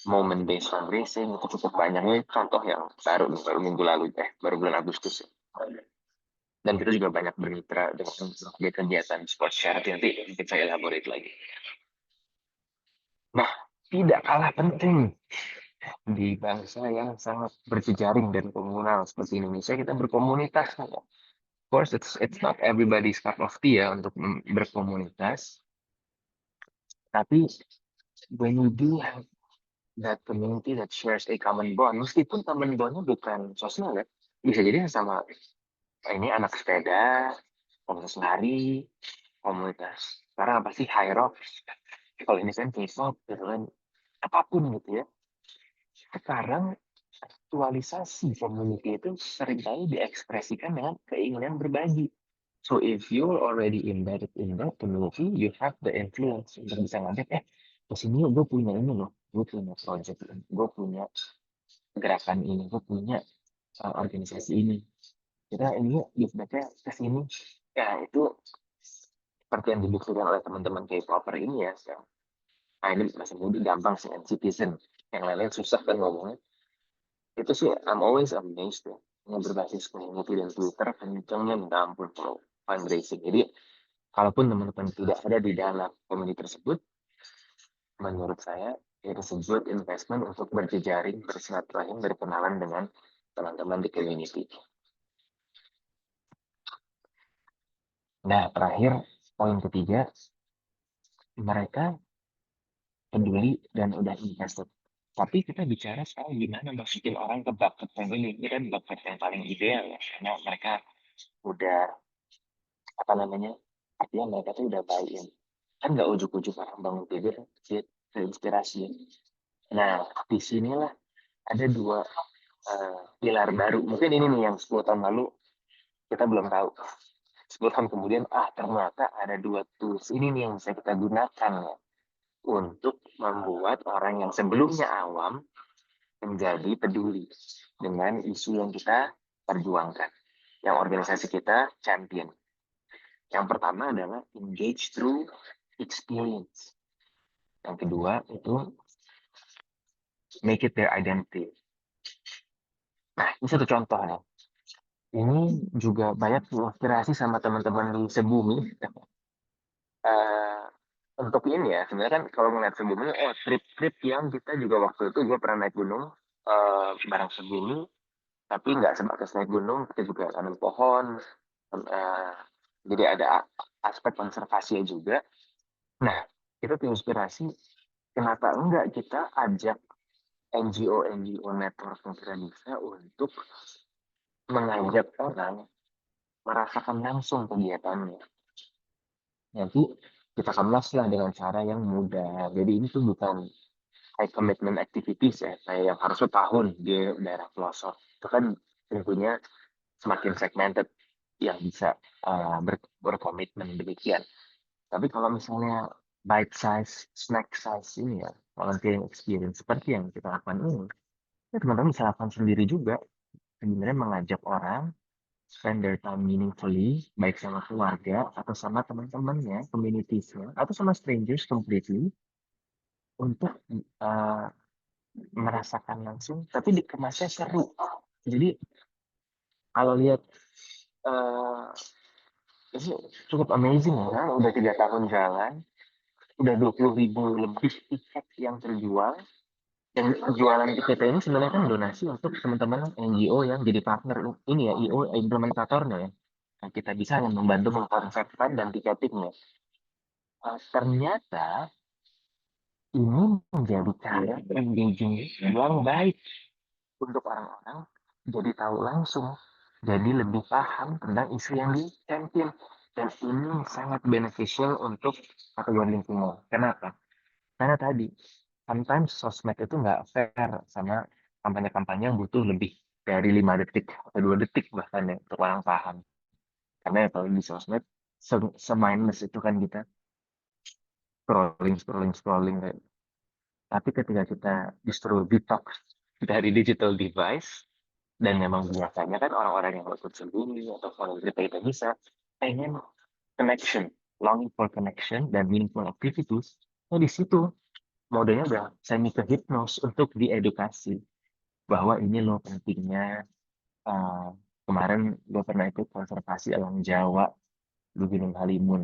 moment-based fundraising, itu cukup banyak. Ini contoh yang baru minggu lalu, baru bulan Agustus. Dan kita juga banyak bermitra dengan kegiatan sport charity, nanti mungkin saya elaborate lagi. Nah, tidak kalah penting di bangsa yang sangat berjejaring dan komunal seperti Indonesia, kita berkomunitas. Of course, it's not everybody's cup of tea ya untuk berkomunitas. Tapi when you do have that community that shares a common bond, meskipun common bondnya bukan sosial ya, bisa jadi sama ini anak sepeda, komunitas lari, komunitas sekarang apa sih high rock, kalau ini kan K-pop gitu kan, apapun gitu ya. Sekarang aktualisasi community itu seringkali diekspresikan dengan keinginan berbagi. So if you're already embedded in that community, you have the influence untuk bisa ngajak, kesini gue punya ini loh, gue punya project ini, gue punya gerakan ini, gue punya organisasi ini. Kita ini give back-nya kesini. Ya itu seperti yang dibuktikan oleh teman-teman K-popper ini ya. Nah ini masih mudah, gampang sih, citizen. Yang lain-lain susah kan ngomongnya. Itu sih I'm always amazed ya, yang berbasis community dan Twitter kencengnya minta ampun kalau fundraising. Jadi kalaupun teman-teman tidak ada di dalam community tersebut, menurut saya itu sebuah investment untuk berjejaring, bersilaturahim, berkenalan dengan teman-teman di community. Nah terakhir poin ketiga, mereka peduli dan udah invested. Tapi kita bicara soal gimana masukin orang ke bucket yang ini kan bucket yang paling ideal ya, karena mereka udah apa namanya, artinya mereka tuh udah buy-in. Kan nggak ujuk-ujuk orang bangun tidur terinspirasi. Nah, disinilah ada dua pilar baru. Mungkin ini nih yang 10 tahun lalu kita belum tahu. 10 tahun kemudian, ternyata ada dua tools ini nih yang bisa kita gunakan ya, untuk membuat orang yang sebelumnya awam menjadi peduli dengan isu yang kita perjuangkan, yang organisasi kita champion. Yang pertama adalah engage through experience. Yang kedua itu make it their identity. Nah, ini satu contoh nih. Ini juga banyak inspirasi sama teman-teman di Sebumi. Eh, untuk ini ya, sebenarnya kan kalau ngeliat Sebumi, trip-trip yang kita juga waktu itu gue pernah naik gunung bareng Sebumi, tapi nggak sebatas naik gunung, kita juga tanam pohon. eh, jadi ada aspek konservasi juga. Nah, kita terinspirasi, kenapa enggak kita ajak NGO network yang kita bisa untuk mengajak orang merasakan langsung kegiatannya. Nanti kita kemas lah dengan cara yang mudah. Jadi ini tuh bukan high commitment activities ya, kayak yang harus setahun di daerah pelosok. Itu kan tentunya semakin segmented yang bisa berkomitmen demikian. Tapi kalau misalnya bite size, snack size ini ya, volunteering experience seperti yang kita lakukan ini, ya teman-teman bisa lakukan sendiri juga. Sebenarnya mengajak orang spend their time meaningfully, baik sama keluarga atau sama teman-temannya, communitiesnya, atau sama strangers completely, untuk uh, merasakan langsung, tapi dikemasnya seru. Jadi kalau lihat uh, ini cukup amazing ya, udah 3 tahun jalan, udah 20.000 lebih tiket yang terjual. Dan jualan tiket ini sebenarnya kan donasi untuk teman-teman NGO yang jadi partner ini ya, IO implementatornya ya. Nah, kita bisa membantu mengkonsepkan dan tiketingnya. Ternyata ini menjadi cara engaging yang baik untuk orang-orang jadi tahu langsung, jadi lebih paham tentang isu yang di champion. Dan ini sangat beneficial untuk kategori lingkungan. Kenapa? Karena tadi, sometimes sosmed itu nggak fair sama kampanye-kampanye yang butuh lebih dari 5 detik atau 2 detik bahkan ya untuk orang paham. Karena ya kalau di sosmed, se-mindless itu kan kita scrolling. Tapi ketika kita justru detox dari digital device, dan memang biasanya kan orang-orang yang ikut sendiri atau follow kita bisa pengen connection, longing for connection dan meaningful activities, nah di situ modenya udah semi ke hipnos untuk diedukasi bahwa ini loh pentingnya. uh, Kemarin gue pernah ikut konservasi alam Jawa di Gunung Halimun,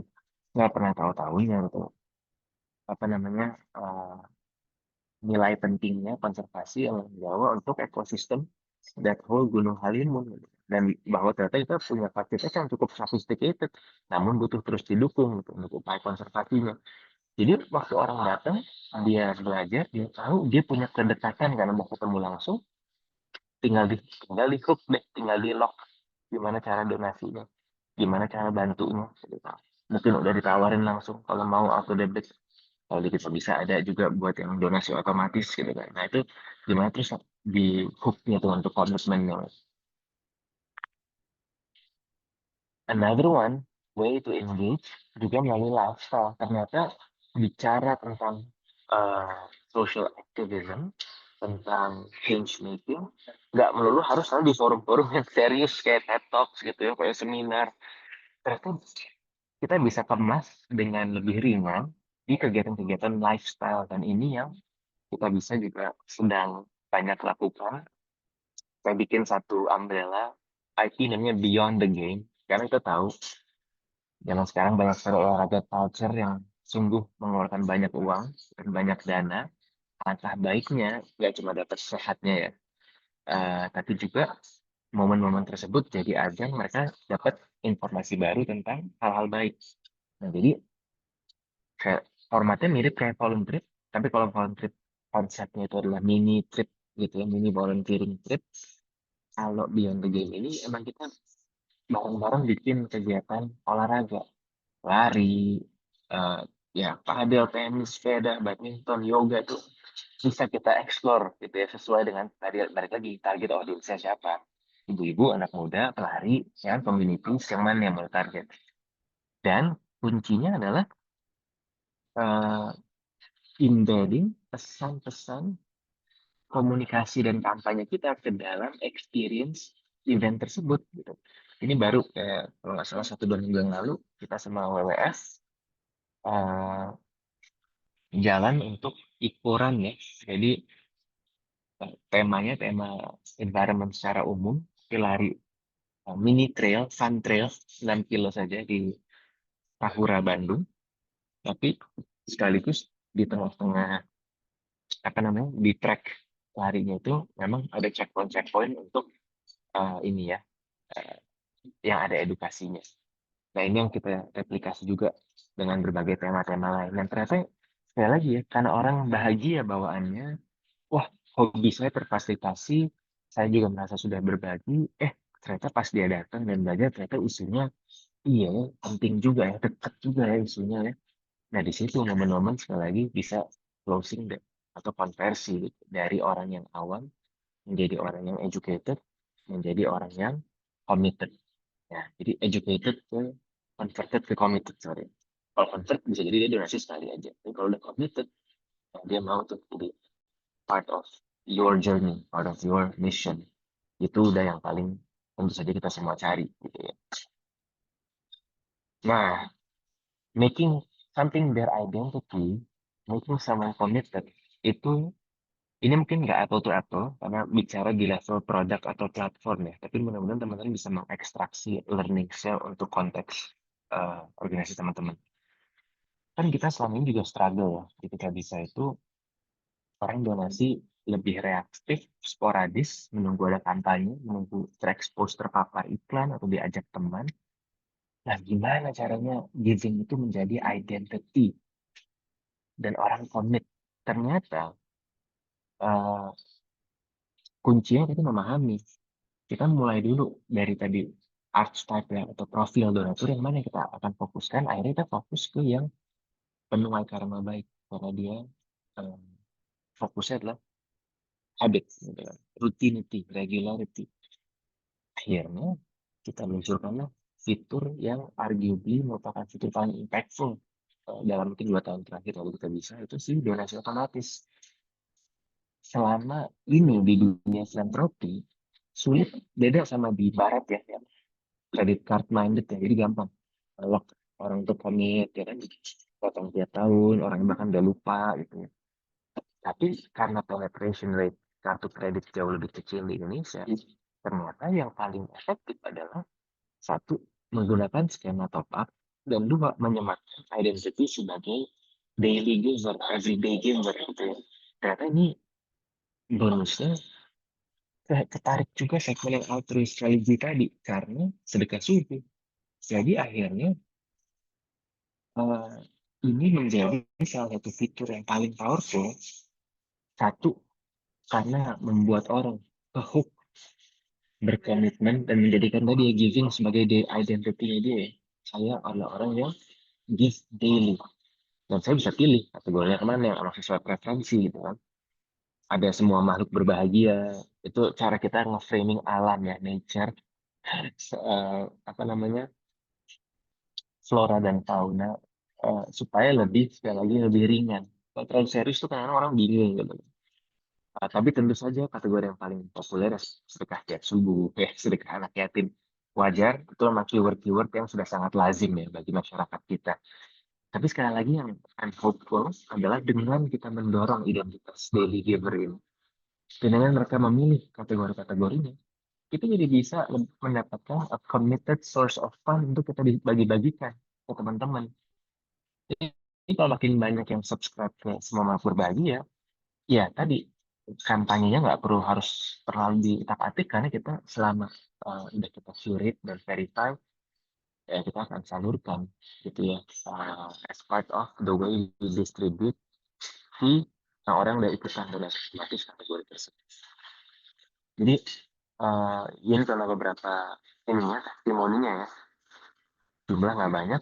nggak pernah tahu-tahunya gitu apa namanya, nilai pentingnya konservasi alam Jawa untuk ekosistem that whole Gunung Halimun gitu. Dan bahwa ternyata kita punya fasilitas yang cukup sophisticated, namun butuh terus didukung gitu, untuk upaya konservasinya. Jadi waktu orang datang, dia belajar, dia tahu, dia punya kedekatan karena mau ketemu langsung, tinggal di hook deh, tinggal di lock gimana cara donasinya, gimana cara bantunya gitu. Mungkin udah ditawarin langsung kalau mau auto debit, kalau di kita bisa ada juga buat yang donasi otomatis gitu kan. Nah itu gimana terus di hooknya tuh untuk komitmennya. Another one way to engage juga melalui lifestyle. Ternyata bicara tentang social activism, tentang change making, nggak melulu harus selalu di forum-forum yang serius kayak TED Talks gitu ya, kayak seminar. Ternyata kita bisa kemas dengan lebih ringan di kegiatan-kegiatan lifestyle, dan ini yang kita bisa juga sedang banyak lakukan. Saya bikin satu umbrella IP namanya Beyond the Game, karena kita tahu zaman sekarang banyak sekali olahraga culture yang sungguh mengeluarkan banyak uang dan banyak dana. Alangkah baiknya nggak cuma dapat sehatnya ya, tapi juga momen-momen tersebut jadi ajang mereka dapat informasi baru tentang hal-hal baik. Nah, jadi kayak formatnya mirip kayak volunteer trip, tapi kalau volunteer trip konsepnya itu adalah mini trip gitu ya, mini volunteering trip. Kalau Beyond the Game ini emang kita bareng-bareng bikin kegiatan olahraga, lari, eh, ya padel, tenis, sepeda, badminton, yoga itu bisa kita explore gitu ya, sesuai dengan tadi balik lagi target audiensnya siapa, ibu-ibu, anak muda, pelari, ya community yang mana yang mau target. Dan kuncinya adalah eh, embedding pesan-pesan komunikasi dan kampanye kita ke dalam experience event tersebut gitu. Ini baru kalau nggak salah 1 2 minggu yang lalu kita sama WWF eh, jalan untuk ikuran ya. Jadi temanya tema environment secara umum, tapi lari mini trail, fun trail 6 kilo saja di Tahura, Bandung. Tapi sekaligus di tengah-tengah apa namanya di track larinya itu memang ada checkpoint untuk ini ya eh, yang ada edukasinya. Nah ini yang kita replikasi juga dengan berbagai tema-tema lain. Dan ternyata sekali lagi ya karena orang bahagia bawaannya, wah hobi saya terfasilitasi, saya juga merasa sudah berbagi. Ternyata pas dia datang dan belajar ternyata isunya iya ya, penting juga ya, dekat juga ya isunya ya. Nah, di situ momen-momen sekali lagi bisa closing atau konversi gitu. Dari orang yang awam menjadi orang yang educated, menjadi orang yang committed. Ya, jadi educated ke converted ke committed, sorry. Kalau convert bisa jadi dia donasi sekali aja. Tapi kalau udah committed, dia mau tuh jadi part of your journey, part of your mission. Itu udah yang paling tentu saja kita semua cari gitu ya. Nah, making something their identity, making someone committed, itu ini mungkin nggak apple to apple karena bicara di level produk atau platform ya. Tapi mudah-mudahan teman-teman bisa mengekstraksi learning share untuk konteks organisasi teman-teman. Kan kita selama ini juga struggle ya. Ketika bisa itu orang donasi lebih reaktif, sporadis, menunggu ada kampanye, menunggu terekspos terpapar iklan atau diajak teman. Nah, gimana caranya giving itu menjadi identity dan orang komit? Ternyata eh, kuncinya kita memahami. Kita mulai dulu dari tadi archetype ya, atau profil donatur yang mana yang kita akan fokuskan. Akhirnya kita fokus ke yang penuai karma baik karena dia eh, fokusnya adalah habit, gitu kan. Routinity, regularity. Akhirnya kita munculkanlah fitur yang arguably merupakan fitur paling impactful dalam mungkin 2 tahun terakhir lalu kita bisa itu sih donasi otomatis. Selama ini di dunia filantropi sulit beda sama di barat ya, yang credit card minded ya, jadi gampang kalau orang untuk komit ya kan potong tiap tahun orang bahkan udah lupa gitu ya. Tapi karena penetration rate kartu kredit jauh lebih kecil di Indonesia, ternyata yang paling efektif adalah satu menggunakan skema top up dan dua menyematkan identity sebagai daily giver, everyday giver gitu ya. Ternyata ini bonusnya ketarik juga segmen yang altruist strategy tadi karena sedekah subuh. Jadi akhirnya eh, ini menjadi salah satu fitur yang paling powerful. Satu, karena membuat orang kehook berkomitmen dan menjadikan tadi ya giving sebagai identity-nya dia. Saya adalah orang yang give daily. Dan saya bisa pilih kategorinya kemana yang emang sesuai preferensi gitu kan. Ada semua makhluk berbahagia. Itu cara kita nge-framing alam ya, nature. Apa namanya, flora dan fauna. Supaya lebih, sekali lagi, lebih ringan. Kalau terlalu serius tuh kadang orang bingung gitu. Tapi tentu saja kategori yang paling populer ya sedekah tiap subuh, sedekah anak yatim. Wajar, itu memang keyword-keyword yang sudah sangat lazim ya bagi masyarakat kita. Tapi sekali lagi yang I'm hopeful adalah dengan kita mendorong identitas daily giver ini. Dengan mereka memilih kategori-kategorinya, kita jadi bisa mendapatkan a committed source of fund untuk kita bagi-bagikan ke teman-teman. Jadi kalau makin banyak yang subscribe ke semua makhluk berbagi ya, ya tadi kampanyenya nggak perlu harus terlalu diutak-atik karena kita selama udah kita curate dan verify ya kita akan salurkan gitu ya as part of the way we distribute fee yang orang udah ikutan donasi otomatis kategori tersebut. Jadi ini kalau beberapa ininya testimoninya ya jumlah nggak banyak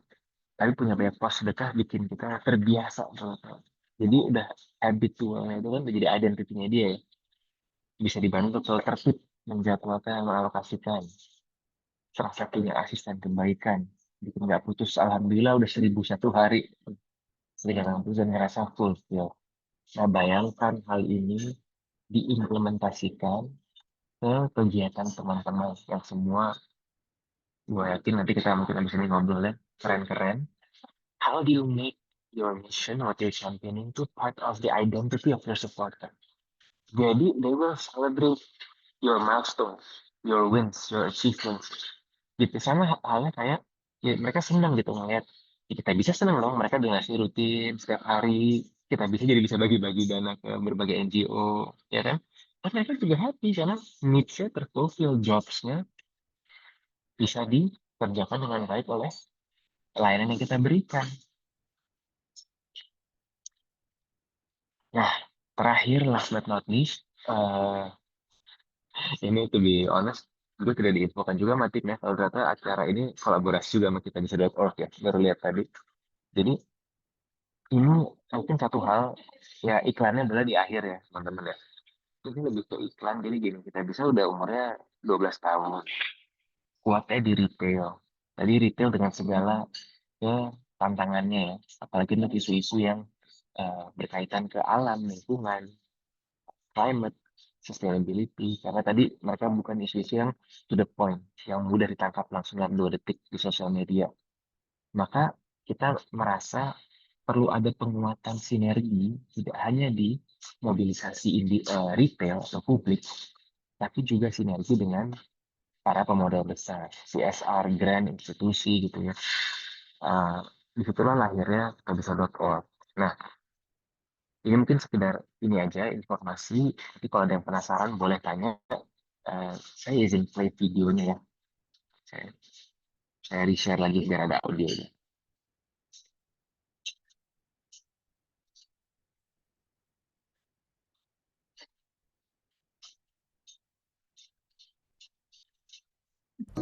tapi punya banyak pos sedekah bikin kita terbiasa. Jadi udah habitualnya itu kan udah jadi identitinya dia ya. Bisa dibantu soal tertib menjadwalkan dan mengalokasikan. Salah satunya asisten kebaikan. Bikin nggak putus. Alhamdulillah udah 1.001 hari. 1.000 dan ngerasa full. Ya. Nah bayangkan hal ini diimplementasikan ke kegiatan teman-teman yang semua gue yakin nanti kita mungkin abis ini ngobrolnya keren-keren. How do you make your mission, what you're championing, to part of the identity of your supporter? Jadi they will celebrate your milestones, your wins, your achievements. Gitu sama halnya kayak ya, mereka senang gitu ngeliat ya, kita bisa senang dong mereka donasi rutin setiap hari, kita bisa jadi bisa bagi-bagi dana ke berbagai NGO, ya kan? Tapi mereka juga happy karena needs-nya terfulfill, jobs-nya bisa dikerjakan dengan baik oleh layanan yang kita berikan. Nah, terakhir last but not least, ini to be honest, gue tidak diinfokan juga sama tim ya, kalau ternyata acara ini kolaborasi juga sama kita bisa.org ya, baru lihat tadi. Jadi ini mungkin satu hal, ya iklannya adalah di akhir ya teman-teman ya. Ini lebih ke iklan, jadi gini, kita bisa udah umurnya 12 tahun, kuatnya di retail. Tadi retail dengan segala ya tantangannya ya, apalagi untuk isu-isu yang berkaitan ke alam, lingkungan, climate, sustainability, karena tadi mereka bukan isu-isu yang to the point, yang mudah ditangkap langsung dalam 2 detik di sosial media. Maka kita merasa perlu ada penguatan sinergi, tidak hanya di mobilisasi retail atau publik, tapi juga sinergi dengan para pemodal besar, CSR, grant, institusi gitu ya. Disitulah lahirnya kitabisa.org. Nah, ini mungkin sekedar ini aja informasi, tapi kalau ada yang penasaran boleh tanya. Saya izin play videonya ya. Saya reshare lagi biar ada audionya.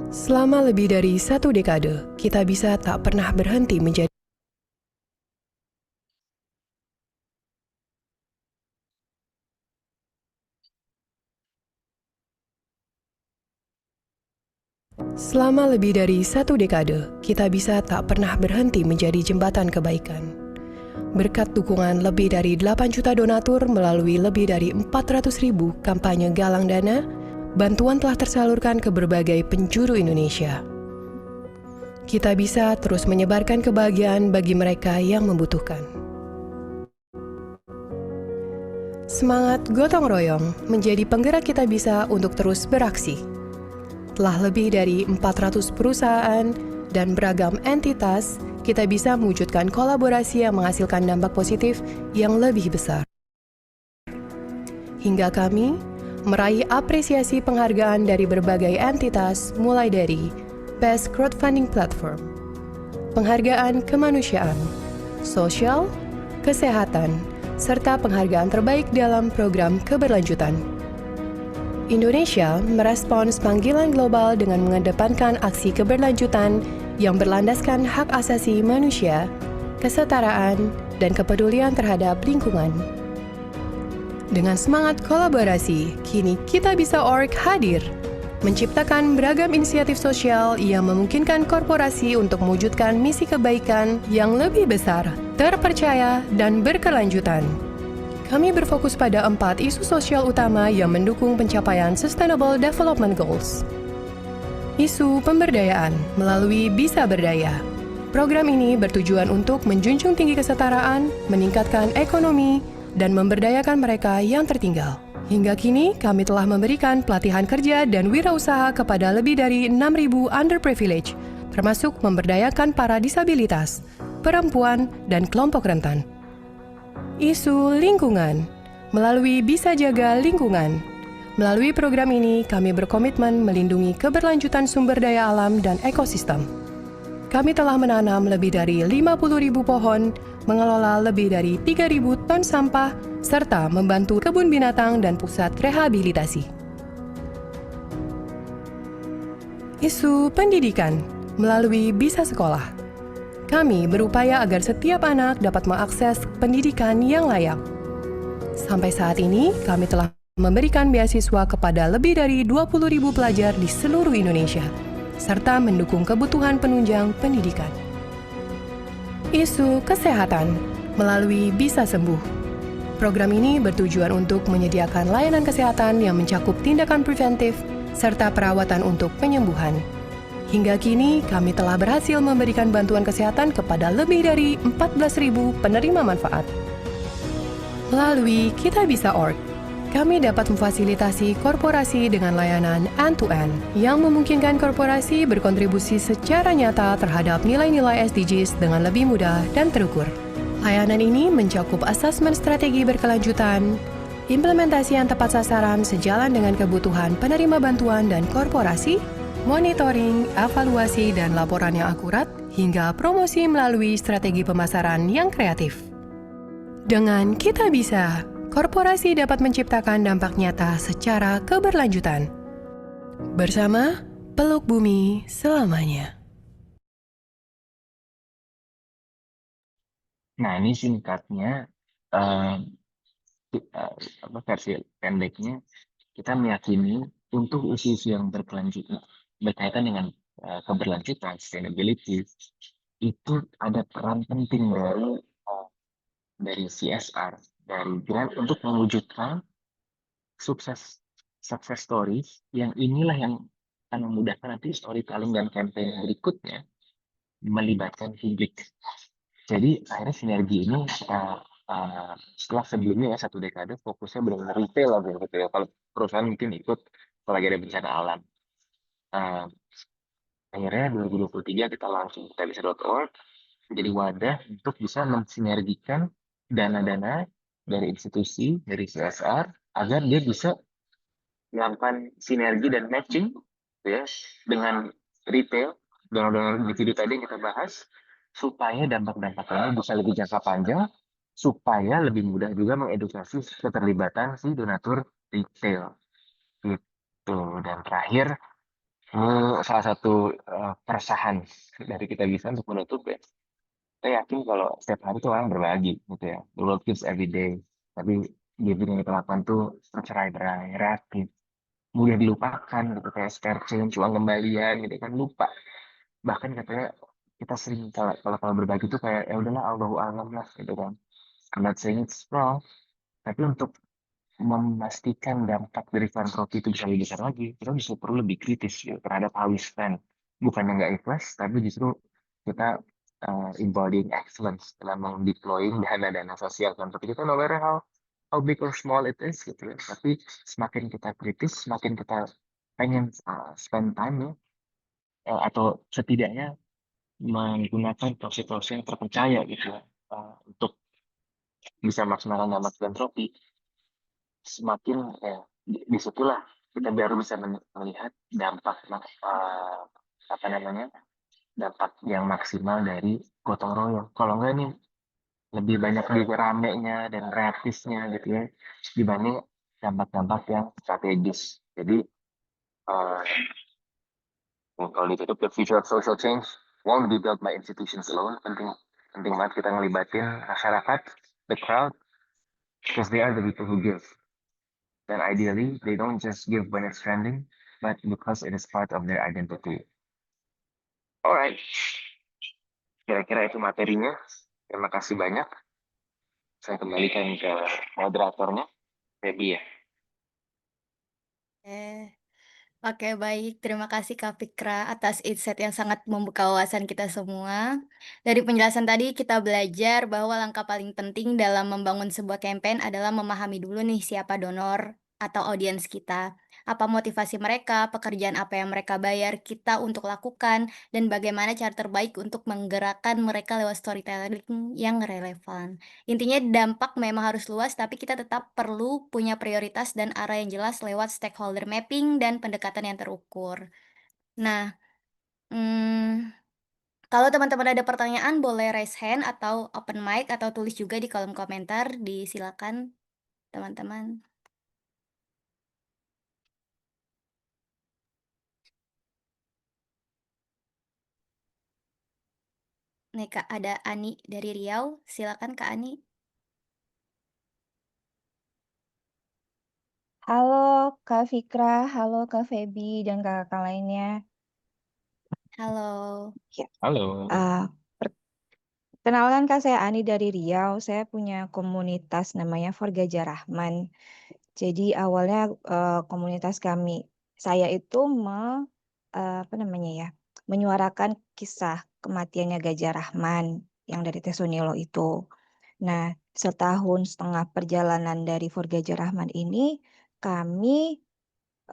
Selama lebih dari 1 dekade, Kitabisa tak pernah berhenti menjadi Selama lebih dari 1 dekade, Kitabisa tak pernah berhenti menjadi jembatan kebaikan. Berkat dukungan lebih dari 8 juta donatur melalui lebih dari 400.000 kampanye galang dana, bantuan telah tersalurkan ke berbagai penjuru Indonesia. Kitabisa terus menyebarkan kebahagiaan bagi mereka yang membutuhkan. Semangat gotong royong menjadi penggerak Kitabisa untuk terus beraksi. Telah lebih dari 400 perusahaan dan beragam entitas, kita bisa mewujudkan kolaborasi yang menghasilkan dampak positif yang lebih besar. Hingga kami meraih apresiasi penghargaan dari berbagai entitas, mulai dari Best Crowdfunding Platform, penghargaan kemanusiaan, sosial, kesehatan, serta penghargaan terbaik dalam program keberlanjutan. Indonesia merespons panggilan global dengan mengedepankan aksi keberlanjutan yang berlandaskan hak asasi manusia, kesetaraan, dan kepedulian terhadap lingkungan. Dengan semangat kolaborasi, kini Kitabisa.org hadir, menciptakan beragam inisiatif sosial yang memungkinkan korporasi untuk mewujudkan misi kebaikan yang lebih besar, terpercaya, dan berkelanjutan. Kami berfokus pada 4 isu sosial utama yang mendukung pencapaian Sustainable Development Goals. Isu pemberdayaan melalui Bisa Berdaya. Program ini bertujuan untuk menjunjung tinggi kesetaraan, meningkatkan ekonomi, dan memberdayakan mereka yang tertinggal. Hingga kini, kami telah memberikan pelatihan kerja dan wirausaha kepada lebih dari 6.000 underprivileged, termasuk memberdayakan para disabilitas, perempuan, dan kelompok rentan. Isu lingkungan melalui Bisa Jaga Lingkungan. Melalui program ini, kami berkomitmen melindungi keberlanjutan sumber daya alam dan ekosistem. Kami telah menanam lebih dari 50.000 pohon, mengelola lebih dari 3.000 ton sampah, serta membantu kebun binatang dan pusat rehabilitasi. Isu pendidikan melalui Bisa Sekolah. Kami berupaya agar setiap anak dapat mengakses pendidikan yang layak. Sampai saat ini, kami telah memberikan beasiswa kepada lebih dari 20.000 pelajar di seluruh Indonesia, serta mendukung kebutuhan penunjang pendidikan. Isu kesehatan melalui Bisa Sembuh. Program ini bertujuan untuk menyediakan layanan kesehatan yang mencakup tindakan preventif serta perawatan untuk penyembuhan. Hingga kini, kami telah berhasil memberikan bantuan kesehatan kepada lebih dari 14.000 penerima manfaat. Melalui kitabisa.org, kami dapat memfasilitasi korporasi dengan layanan end-to-end yang memungkinkan korporasi berkontribusi secara nyata terhadap nilai-nilai SDGs dengan lebih mudah dan terukur. Layanan ini mencakup asesmen strategi berkelanjutan, implementasi yang tepat sasaran sejalan dengan kebutuhan penerima bantuan dan korporasi, monitoring, evaluasi, dan laporan yang akurat, hingga promosi melalui strategi pemasaran yang kreatif. Dengan Kita Bisa, korporasi dapat menciptakan dampak nyata secara keberlanjutan. Bersama, peluk bumi selamanya. Nah, ini singkatnya versi pendeknya, kita meyakini untuk isu-isu yang berkelanjutan berkaitan dengan keberlanjutan sustainability, itu ada peran penting dari CSR, dari grant untuk mewujudkan success stories yang inilah yang akan memudahkan nanti storytelling dan campaign berikutnya melibatkan publik. Jadi akhirnya sinergi ini setelah sebelumnya ya 1 dekade fokusnya benar-benar retail aja gitu ya. Kalau perusahaan mungkin ikut kalau lagi ada bencana alam. Uh, Akhirnya 2023 kita launching kitabisa.org menjadi wadah untuk bisa mensinergikan dana-dana dari institusi, dari CSR, agar dia bisa melakukan sinergi dan matching gitu ya, dengan retail, donor-donor individu tadi yang kita bahas, supaya dampak-dampaknya bisa lebih jangka panjang, supaya lebih mudah juga mengedukasi keterlibatan si donatur retail. Gitu. Dan terakhir, ini salah satu keresahan dari kita bisa untuk menutup ya. Saya yakin kalau setiap hari tuh orang berbagi gitu ya. The world gives every day. Tapi giving yang kita lakukan tuh tercerai-berai, reaktif, mudah dilupakan gitu, kayak spare change, uang kembalian gitu kan, lupa. Bahkan katanya kita sering kalau berbagi tuh kayak ya udahlah Allahu a'lam lah gitu kan. I'm not saying it's wrong, tapi untuk memastikan dampak dari filantropi itu bisa lebih besar lagi, kita justru perlu lebih kritis ya, terhadap how we spend. Bukannya nggak ikhlas, tapi justru kita embodying excellence dalam mendeploying dana-dana sosial filantropi kita, no matter how big or small it is gitu ya. Tapi semakin kita kritis, semakin kita pengen spend time ya, atau setidaknya menggunakan proxy-proxy yang terpercaya gitu ya, untuk bisa maksimalkan dampak filantropi, semakin disitulah kita baru bisa melihat dampak apa namanya, dampak yang maksimal dari gotong royong. Kalau enggak nih lebih banyak lebih ramenya dan reaktifnya gitu ya, dibanding dampak-dampak yang strategis. Jadi kalau ditutup, the future of social change won't be built by institutions alone. Penting penting banget kita ngelibatin masyarakat, the crowd, because they are the people who give. And ideally, they don't just give when it's trending, but because it is part of their identity. Alright, kira-kira itu materinya. Terima kasih banyak. Saya kembalikan ke moderatornya, Feby ya. Oke, baik. Terima kasih Kak Fikra atas insight yang sangat membuka wawasan kita semua. Dari penjelasan tadi kita belajar bahwa langkah paling penting dalam membangun sebuah campaign adalah memahami dulu nih siapa donor atau audiens kita. Apa motivasi mereka, pekerjaan apa yang mereka bayar kita untuk lakukan, dan bagaimana cara terbaik untuk menggerakkan mereka lewat storytelling yang relevan. Intinya dampak memang harus luas, tapi kita tetap perlu punya prioritas dan arah yang jelas lewat stakeholder mapping dan pendekatan yang terukur. Nah, kalau teman-teman ada pertanyaan boleh raise hand atau open mic atau tulis juga di kolom komentar, disilakan teman-teman. Nih Kak, ada Ani dari Riau, silakan Kak Ani. Halo Kak Fikra, halo Kak Feby dan kakak lainnya. Halo. Halo. Uh, per- Kenalkan Kak, saya Ani dari Riau. Saya punya komunitas namanya For Gajah Rahman. Jadi awalnya komunitas saya itu apa namanya ya, menyuarakan kisah kematiannya Gajah Rahman yang dari Tesonilo itu. Nah, setahun setengah perjalanan dari For Gajah Rahman ini, kami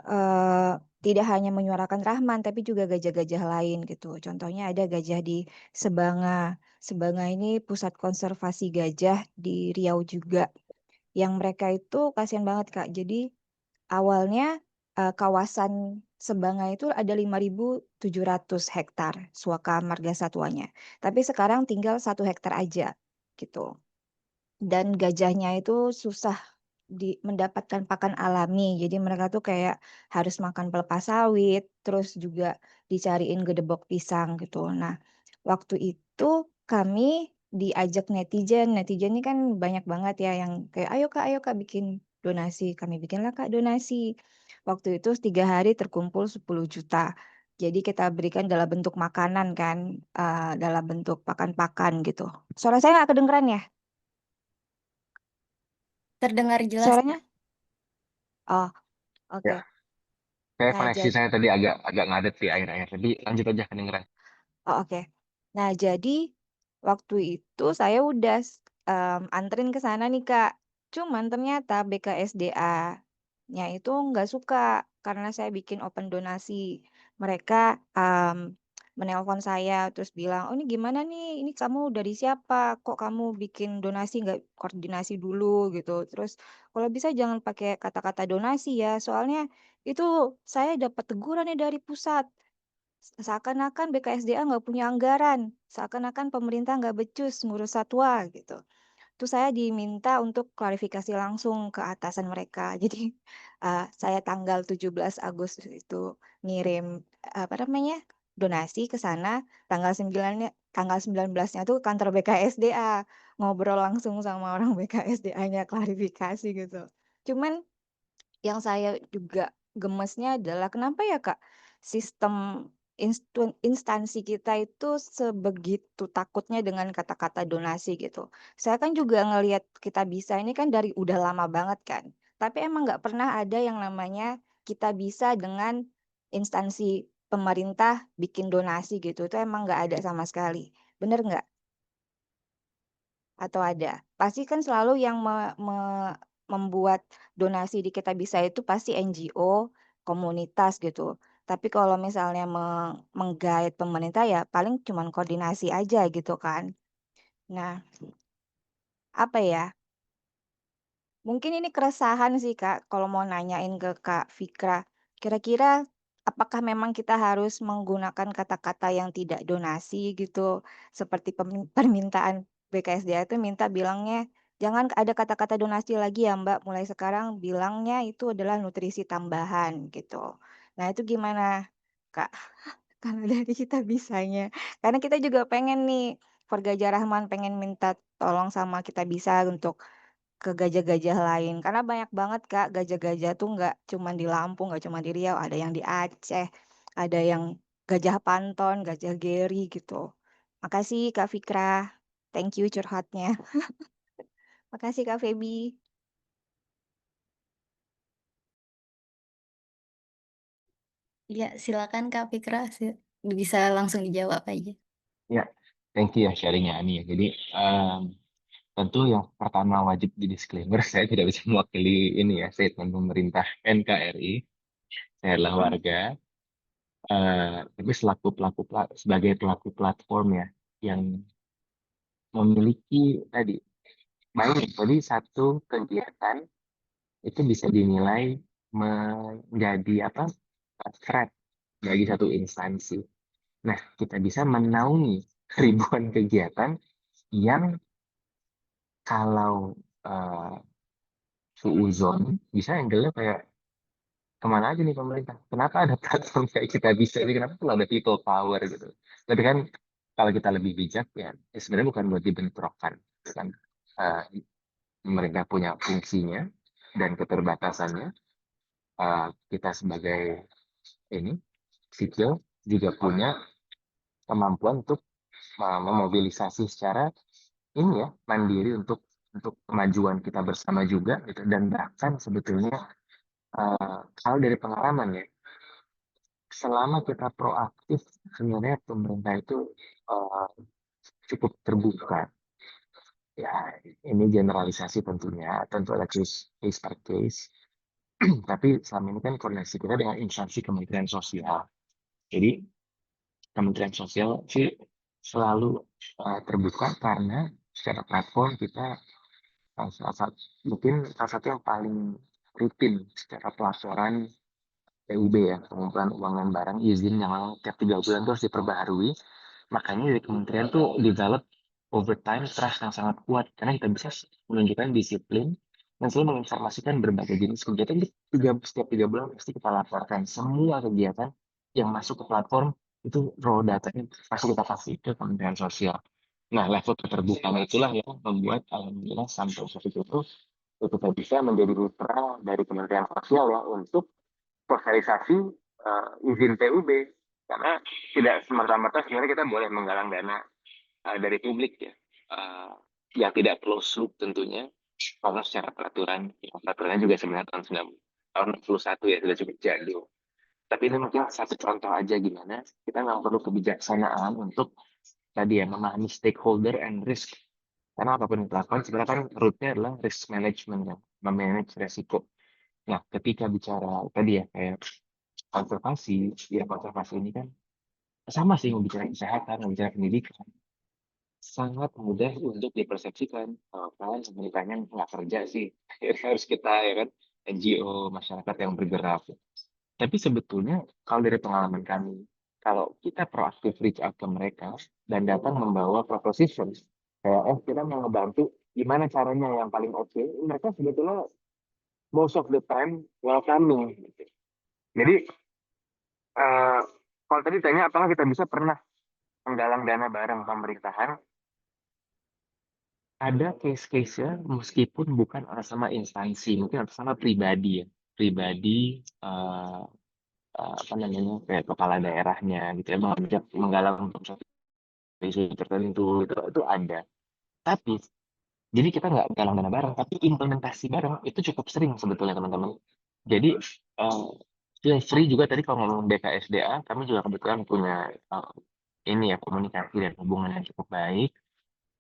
eh, tidak hanya menyuarakan Rahman, tapi juga gajah-gajah lain gitu. Contohnya ada gajah di Sebanga. Sebanga ini pusat konservasi gajah di Riau juga. Yang mereka itu kasihan banget Kak. Jadi awalnya kawasan Sebanga itu ada 5.700 hektar suaka marga satwanya. Tapi sekarang tinggal 1 hektar aja gitu. Dan gajahnya itu susah mendapatkan pakan alami. Jadi mereka tuh kayak harus makan pelepah sawit, terus juga dicariin gedebok pisang gitu. Nah, waktu itu kami diajak netizen. Netizen ini kan banyak banget ya yang kayak ayo kak bikin donasi. Kami bikinlah kak donasi. Waktu itu 3 hari terkumpul 10 juta. Jadi kita berikan dalam bentuk makanan kan, dalam bentuk pakan-pakan gitu. Suara saya nggak kedengeran ya? Terdengar jelas, Suaranya? Kak. Oh, Ya, oke. saya Nah, koneksi saya tadi agak agak ngadet di akhir-akhir. Tapi lanjut aja kedengeran. oh, oke. Nah, jadi waktu itu saya udah anterin ke sana nih, Kak. Cuman ternyata BKSDA-nya itu nggak suka karena saya bikin open donasi. Mereka menelpon saya terus bilang, oh ini gimana nih? Ini kamu dari siapa? Kok kamu bikin donasi nggak koordinasi dulu gitu? Terus kalau bisa jangan pakai kata-kata donasi ya, soalnya itu saya dapat teguran nih dari pusat. Seakan-akan BKSDA nggak punya anggaran, seakan-akan pemerintah nggak becus ngurus satwa gitu. Terus saya diminta untuk klarifikasi langsung ke atasan mereka. Jadi saya tanggal 17 Agustus itu ngirim apa namanya donasi ke sana, tanggal 19-nya tuh ke kantor BKSDA ngobrol langsung sama orang BKSDA-nya klarifikasi gitu. Cuman yang saya juga gemesnya adalah kenapa ya Kak, sistem instansi kita itu sebegitu takutnya dengan kata-kata donasi gitu. Saya kan juga ngelihat Kita Bisa ini kan dari udah lama banget kan, tapi emang nggak pernah ada yang namanya Kita Bisa dengan instansi pemerintah bikin donasi gitu, itu emang nggak ada sama sekali. Bener nggak? Atau ada? Pasti kan selalu yang membuat donasi di Kita Bisa itu pasti NGO, komunitas gitu. Tapi kalau misalnya meng-guide pemerintah ya paling cuman koordinasi aja gitu kan. Nah, apa ya, mungkin ini keresahan sih Kak, kalau mau nanyain ke Kak Fikra. Kira-kira apakah memang kita harus menggunakan kata-kata yang tidak donasi gitu, seperti permintaan BKSDA itu minta bilangnya, "Jangan ada kata-kata donasi lagi ya Mbak, mulai sekarang bilangnya itu adalah nutrisi tambahan," gitu. Nah itu gimana Kak, kalau dari kita bisanya? Karena kita juga pengen nih, Gajah Rahman pengen minta tolong sama Kita Bisa untuk ke gajah-gajah lain, karena banyak banget Kak, gajah-gajah tuh nggak cuman di Lampung, nggak cuma di Riau, ada yang di Aceh, ada yang gajah panton, gajah Geri gitu. Makasih Kak Fikra, thank you curhatnya. Makasih Kak Feby. Ya, silakan Kak Fikra. Bisa langsung dijawab aja. Ya, thank you ya sharingnya Ani ya. Jadi tentu yang pertama wajib di disclaimer, saya tidak bisa mewakili ini ya statement pemerintah NKRI. Saya adalah warga, tapi sebagai pelaku platform ya yang memiliki tadi baik. Jadi satu kegiatan itu bisa dinilai menjadi apa threat bagi satu instansi. Nah, kita bisa menaungi ribuan kegiatan yang kalau uh, suuzon bisa angle-nya kayak kemana aja nih pemerintah? Kenapa ada platform kayak Kita Bisa ini? Kenapa perlu ada people power gitu? Tapi kan kalau kita lebih bijak ya sebenarnya bukan buat dibentrokkan, kan? Eh, Mereka punya fungsinya dan keterbatasannya. Kita sebagai ini sipil juga punya kemampuan untuk memobilisasi secara ini ya mandiri untuk kemajuan kita bersama juga gitu. Dan bahkan sebetulnya kalau dari pengalaman ya, selama kita proaktif sebenarnya pemerintah itu uh, cukup terbuka. Ya, ini generalisasi tentunya, tentu ada case per case. Tapi selama ini kan koordinasi kita dengan instansi Kementerian Sosial. Jadi Kementerian Sosial sih selalu terbuka karena secara platform kita mungkin salah satu yang paling rutin secara pelaporan PUB ya, pengumpulan uang dan barang izin yang tiap 3 bulan itu harus diperbaharui. Makanya dari kementerian tuh develop overtime trust yang sangat kuat karena kita bisa menunjukkan disiplin dan selalu menginformasikan berbagai jenis kegiatan di setiap 3 bulan pasti kita laporkan semua kegiatan yang masuk ke platform itu raw datanya pasti kita kasih ke Kementerian Sosial. Nah, level keterbukaan itulah yang membuat alhamdulillah sampai saat itu kita bisa menjadi mitra dari Kementerian Sosial ya untuk sosialisasi izin PUB karena tidak semerta-merta sebenarnya kita boleh menggalang dana dari publik ya yang tidak close loop tentunya kalau secara peraturan ya, peraturannya juga sebenarnya tahun 61 ya sudah cukup jadul tapi ini mungkin satu contoh aja gimana kita nggak perlu kebijaksanaan untuk tadi ya memahami stakeholder and risk karena apapun yang dilakukan sebenarnya kan rootnya adalah risk management ya memanage resiko. Nah ketika bicara tadi ya kayak konservasi ya konservasi ini kan sama sih mau bicara kesehatan mau bicara pendidikan sangat mudah untuk dipersepsikan kan pemerintahnya nggak kerja sih harus kita ya kan NGO masyarakat yang bergerak tapi sebetulnya kalau dari pengalaman kami kalau kita proaktif reach out ke mereka dan datang membawa proposition kayak kita mau ngebantu gimana caranya yang paling oke mereka sebetulnya most of the time welcoming gitu. Jadi kalau tadi tanya apakah kita bisa pernah menggalang dana bareng pemerintahan ada case-case-nya meskipun bukan atas nama instansi, mungkin atas nama pribadi ya. Pribadi apa namanya kayak kepala daerahnya gitu ya mengajak menggalang untuk suatu isu tertentu itu ada. Tapi jadi kita nggak galang dana bareng, tapi implementasi bareng itu cukup sering sebetulnya teman-teman. Jadi feel free juga tadi kalau ngomong BKSDA, kami juga kebetulan punya ini ya komunikasi dan hubungan yang cukup baik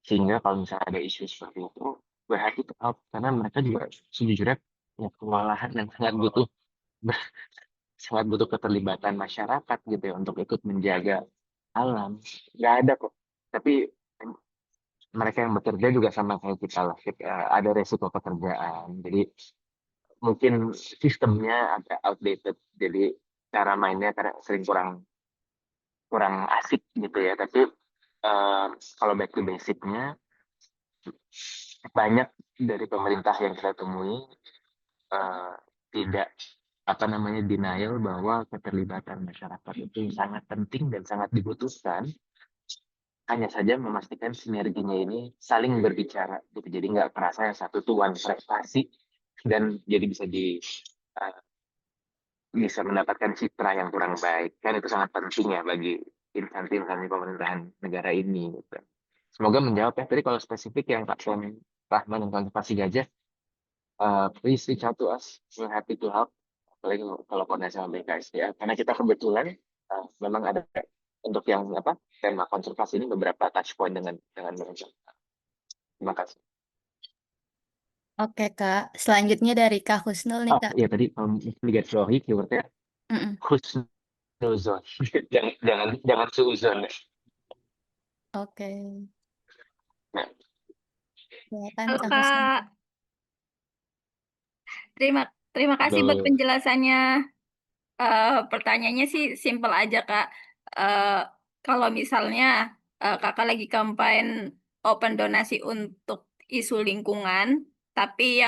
sehingga kalau misalnya ada isu seperti itu we're happy to help karena mereka juga sejujurnya punya kewalahan dan sangat butuh keterlibatan masyarakat gitu ya untuk ikut menjaga alam nggak ada kok tapi mereka yang bekerja juga sama kayak kita lah ada resiko pekerjaan jadi mungkin sistemnya agak outdated jadi cara mainnya karena sering kurang kurang asik gitu ya tapi kalau back to basicnya banyak dari pemerintah yang kita temui tidak apa namanya denial bahwa keterlibatan masyarakat itu sangat penting dan sangat dibutuhkan. Hanya saja memastikan sinerginya ini saling berbicara, gitu. Jadi nggak kerasa yang satu tuh one prestasi dan jadi bisa mendapatkan citra yang kurang baik. Kan itu sangat penting ya bagi instansi-instansi pemerintahan negara ini. Gitu. Semoga menjawab ya. Tadi kalau spesifik yang Pak Rahman dan konservasi gajah, please reach out to us. We're happy to help. Apalagi kalau koordinasi sama BKSDA. Ya. Karena kita kebetulan memang ada untuk yang apa tema konservasi ini beberapa touch point dengan mereka. Terima kasih. Oke Kak, selanjutnya dari Kak Husnul nih Kak. Ya tadi digarisbawahi keywordnya husnuzon. jangan suuzon. Oke. Nah. Silakan Halo Kak Husnul. Kak, terima kasih buat Halo. penjelasannya. Pertanyaannya sih simpel aja Kak. Kalau misalnya Kakak lagi campaign open donasi untuk isu lingkungan, tapi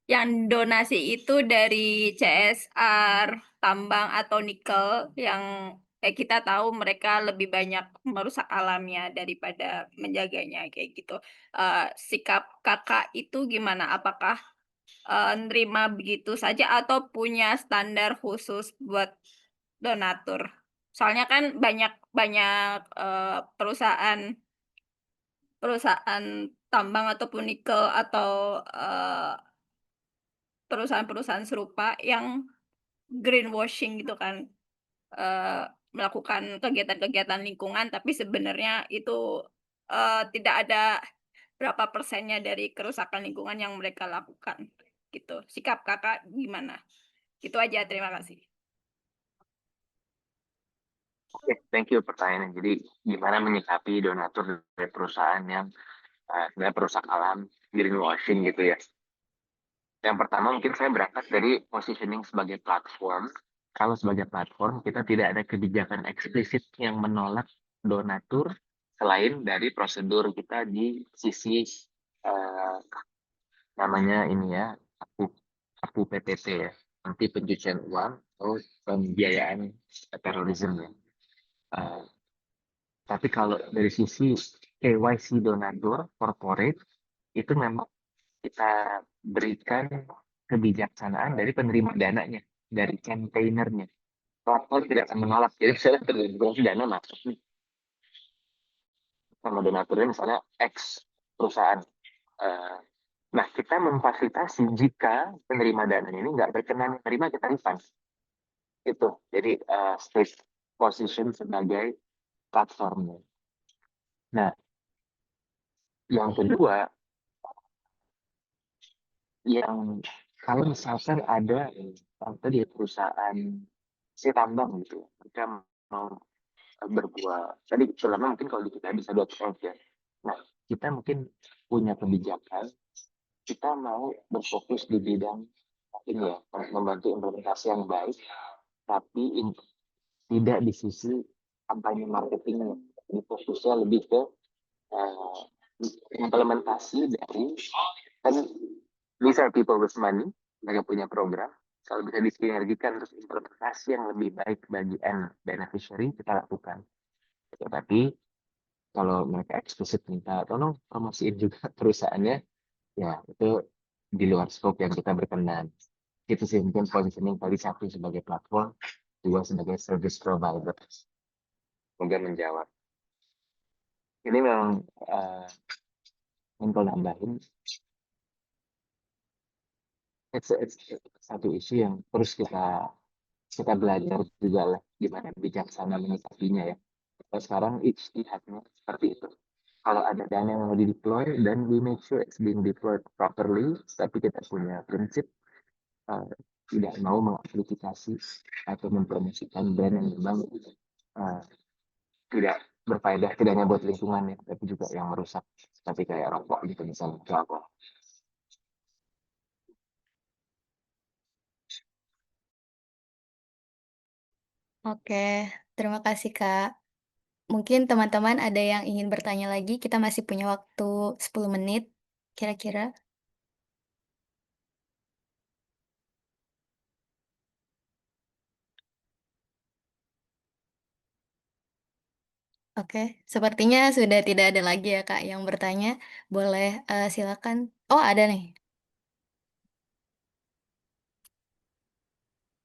yang donasi itu dari CSR, tambang atau nikel yang kita tahu mereka lebih banyak merusak alamnya daripada menjaganya kayak gitu. Sikap Kakak itu gimana? Apakah nerima begitu saja atau punya standar khusus buat donatur? Soalnya kan banyak banyak, perusahaan tambang ataupun nikel atau, perusahaan-perusahaan serupa yang greenwashing gitu kan, melakukan kegiatan-kegiatan lingkungan tapi sebenarnya itu, tidak ada berapa persennya dari kerusakan lingkungan yang mereka lakukan, gitu. Sikap Kakak gimana? Itu aja, terima kasih. Oke, thank you pertanyaannya. Jadi gimana menyikapi donatur dari perusahaan yang sebenarnya perusak alam, greenwashing gitu ya. Yang pertama mungkin saya berangkat dari positioning sebagai platform. Kalau sebagai platform kita tidak ada kebijakan eksplisit yang menolak donatur selain dari prosedur kita di sisi eh, namanya ini ya APU PPT ya, anti pencucian uang atau pembiayaan terorisme ya. Eh, tapi kalau dari sisi KYC donatur corporate itu memang kita berikan kebijaksanaan dari penerima dananya, dari campaignernya. Platform tidak akan menolak. Jadi misalnya terjadi dana masuk nih sama donaturnya misalnya X perusahaan. Eh, Nah, kita memfasilitasi jika penerima dana ini nggak berkenan menerima, kita refund. Itu. Jadi state position sebagai platformnya. Nah, yang kedua, yang kalau misalkan ada tadi perusahaan si tambang gitu, mereka mau berbuat tadi selama mungkin kalau di kita bisa .org ya. Nah, kita mungkin punya kebijakan, kita mau berfokus di bidang ini ya, membantu implementasi yang baik, tapi tidak di sisi kampanye marketingnya. Jadi fokusnya lebih ke uh, implementasi dari kan these are people with money, mereka punya program. Kalau bisa disinergikan terus implementasi yang lebih baik bagi end beneficiary kita lakukan. Tapi kalau mereka eksplisit minta tolong promosiin juga perusahaannya, ya itu di luar scope yang kita berkenan. Itu sih mungkin positioning tadi, satu sebagai platform, dua sebagai service provider. Semoga menjawab. Ini memang kalau nambahin, it's satu isu yang terus kita belajar juga lah gimana bijaksana menyikapinya ya. Sekarang ijtihadnya seperti itu. Kalau ada dana yang mau di-deploy, dan we make sure it's being deployed properly, tapi kita punya prinsip tidak mau mengamplifikasi atau mempromosikan brand yang memang tidak berfaedah, tidak hanya buat lingkungan ya, tapi juga yang merusak, seperti kayak rokok gitu misalnya, rokok. Oke, terima kasih Kak. Mungkin teman-teman ada yang ingin bertanya lagi, kita masih punya waktu 10 menit kira-kira. Oke, sepertinya sudah tidak ada lagi ya Kak yang bertanya. Boleh, silakan. Oh ada nih,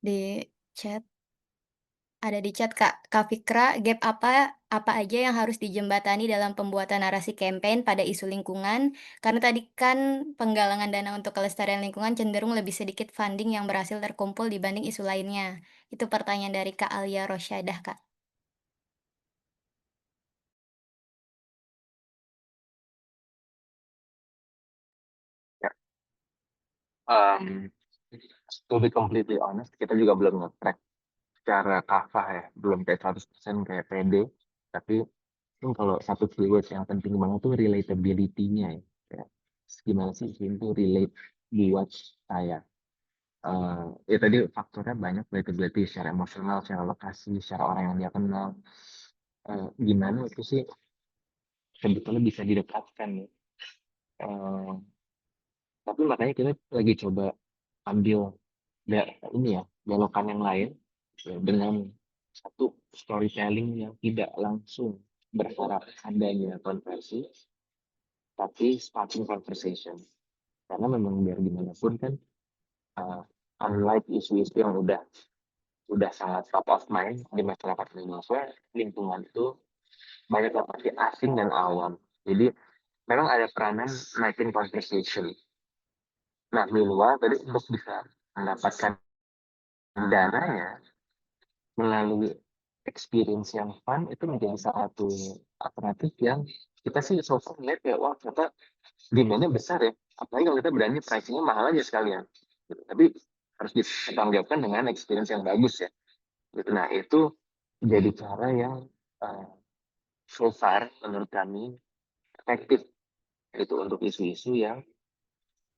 di chat. Ada di chat Kak. Kak Fikra, gap apa aja yang harus dijembatani dalam pembuatan narasi campaign pada isu lingkungan? Karena tadi kan penggalangan dana untuk kelestarian lingkungan cenderung lebih sedikit funding yang berhasil terkumpul dibanding isu lainnya. Itu pertanyaan dari Kak Alia Rosyadah, Kak. Ya. To be completely honest, kita juga belum nge-track secara kafah ya, belum kayak 100% kayak PD, tapi kalau satu keyword yang penting banget tuh relatability-nya ya. Kayak, gimana sih itu relate buat saya. Ya tadi faktornya banyak, relatability secara emosional, secara lokasi, secara orang yang dia kenal. Gimana itu sih sebetulnya bisa didekatkan ya. Eh, tapi makanya kita lagi coba ambil ini ya, belokan yang lain ya, dengan satu storytelling yang tidak langsung berharap adanya konversi, tapi starting conversation. Karena memang biar gimana pun kan, unlike isu-isu yang udah udah sangat top of mind di masyarakat Indonesia, lingkungan itu banyak yang masih asing dan awam. Jadi memang ada peranan naikin conversation. Nah, meanwhile tadi untuk bisa mendapatkan dananya melalui experience yang fun itu menjadi salah satu alternatif yang kita sih so far lihat ya, wah ternyata demand-nya besar ya. Apalagi kalau kita berani pricing-nya mahal aja sekalian. Gitu. Tapi harus dipertanggungjawabkan dengan experience yang bagus ya. Gitu. Nah, itu jadi cara yang uh, so far menurut kami efektif itu untuk isu-isu yang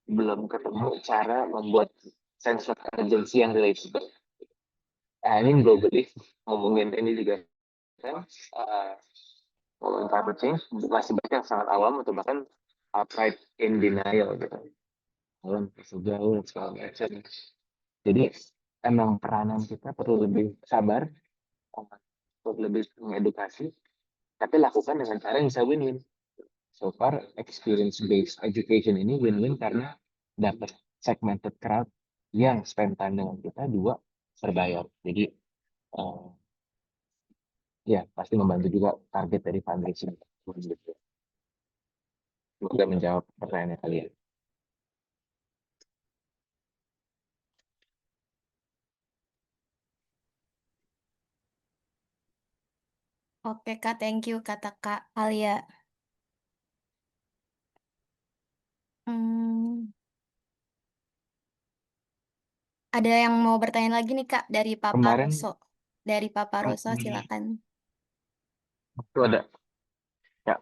belum ketemu cara membuat sense of urgency yang relatable. Ini globally ngomongin ini juga kan ngomongin climate change masih banyak yang sangat awam atau bahkan outright in denial gitu. Awam sejauh segala macam. Jadi emang peranan kita perlu lebih sabar, perlu lebih mengedukasi, tapi lakukan dengan cara yang bisa win-win. So far, experience-based education ini win-win karena dapat segmented crowd yang spend time dengan kita, dua, berbayar. Jadi, ya pasti membantu juga target dari fundraising. Gitu. Semoga menjawab pertanyaan kalian. Oke Kak, thank you kata Kak Alia. Ada yang mau bertanya lagi nih Kak dari Papa Kemarin Roso. Dari Papa Roso silakan. itu ada. Ya.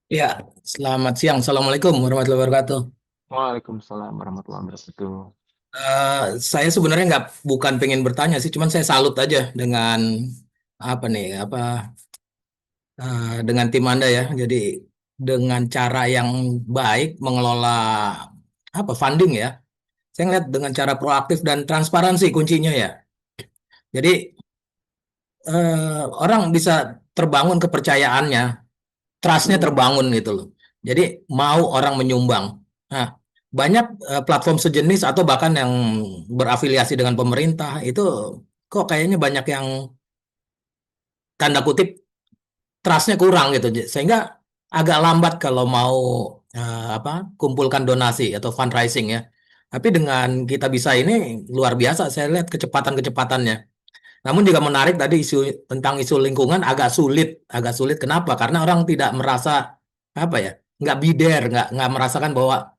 Ya, selamat siang. Assalamualaikum warahmatullahi wabarakatuh. Waalaikumsalam warahmatullahi wabarakatuh. Saya sebenarnya bukan pengen bertanya sih, cuman saya salut aja dengan dengan tim Anda ya. Jadi dengan cara yang baik mengelola funding ya. Saya ngeliat dengan cara proaktif dan transparansi kuncinya ya. Jadi orang bisa terbangun kepercayaannya, trust-nya terbangun gitu loh. Jadi mau orang menyumbang. Nah, banyak platform sejenis atau bahkan yang berafiliasi dengan pemerintah itu kok kayaknya banyak yang tanda kutip trust-nya kurang gitu. Sehingga agak lambat kalau mau kumpulkan donasi atau fundraising ya. Tapi dengan kita bisa ini luar biasa saya lihat kecepatan-kecepatannya. Namun juga menarik tadi tentang isu lingkungan agak sulit. Kenapa? Karena orang tidak merasa nggak bider, nggak merasakan bahwa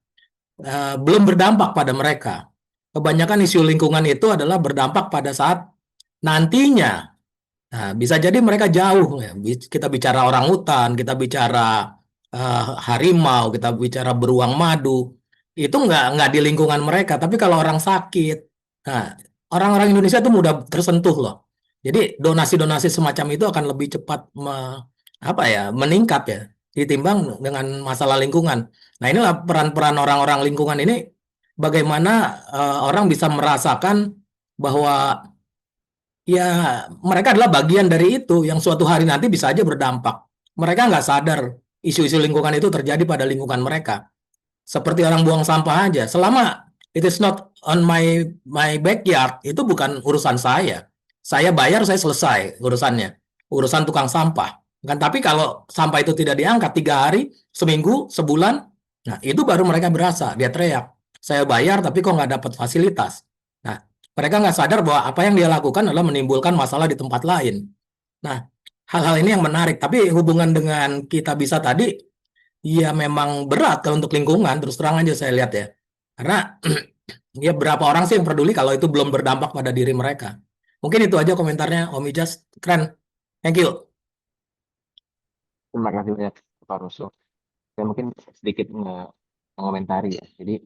belum berdampak pada mereka. Kebanyakan isu lingkungan itu adalah berdampak pada saat nantinya. Nah, bisa jadi mereka jauh. Ya. Kita bicara orang hutan, kita bicara harimau, kita bicara beruang madu. Itu nggak di lingkungan mereka. Tapi kalau orang sakit, nah, orang-orang Indonesia itu mudah tersentuh loh. Jadi donasi-donasi semacam itu akan lebih cepat meningkat ya ditimbang dengan masalah lingkungan. Nah, inilah peran-peran orang-orang lingkungan ini bagaimana orang bisa merasakan bahwa ya mereka adalah bagian dari itu yang suatu hari nanti bisa aja berdampak. Mereka nggak sadar isu-isu lingkungan itu terjadi pada lingkungan mereka. Seperti orang buang sampah aja. Selama it is not on my backyard, itu bukan urusan saya. Saya bayar, saya selesai urusannya. Urusan tukang sampah. Kan, tapi kalau sampah itu tidak diangkat 3 hari, seminggu, sebulan, nah itu baru mereka berasa. Dia teriak, saya bayar tapi kok nggak dapat fasilitas. Nah, mereka nggak sadar bahwa apa yang dia lakukan adalah menimbulkan masalah di tempat lain. Nah, hal-hal ini yang menarik. Tapi hubungan dengan kita bisa tadi, ya memang berat kalau untuk lingkungan, terus terang aja saya lihat ya. Karena ya berapa orang sih yang peduli kalau itu belum berdampak pada diri mereka. Mungkin itu aja komentarnya Om Ijas. Keren. Thank you. Terima kasih banyak Pak Roso. Saya mungkin sedikit mengomentari ya. Jadi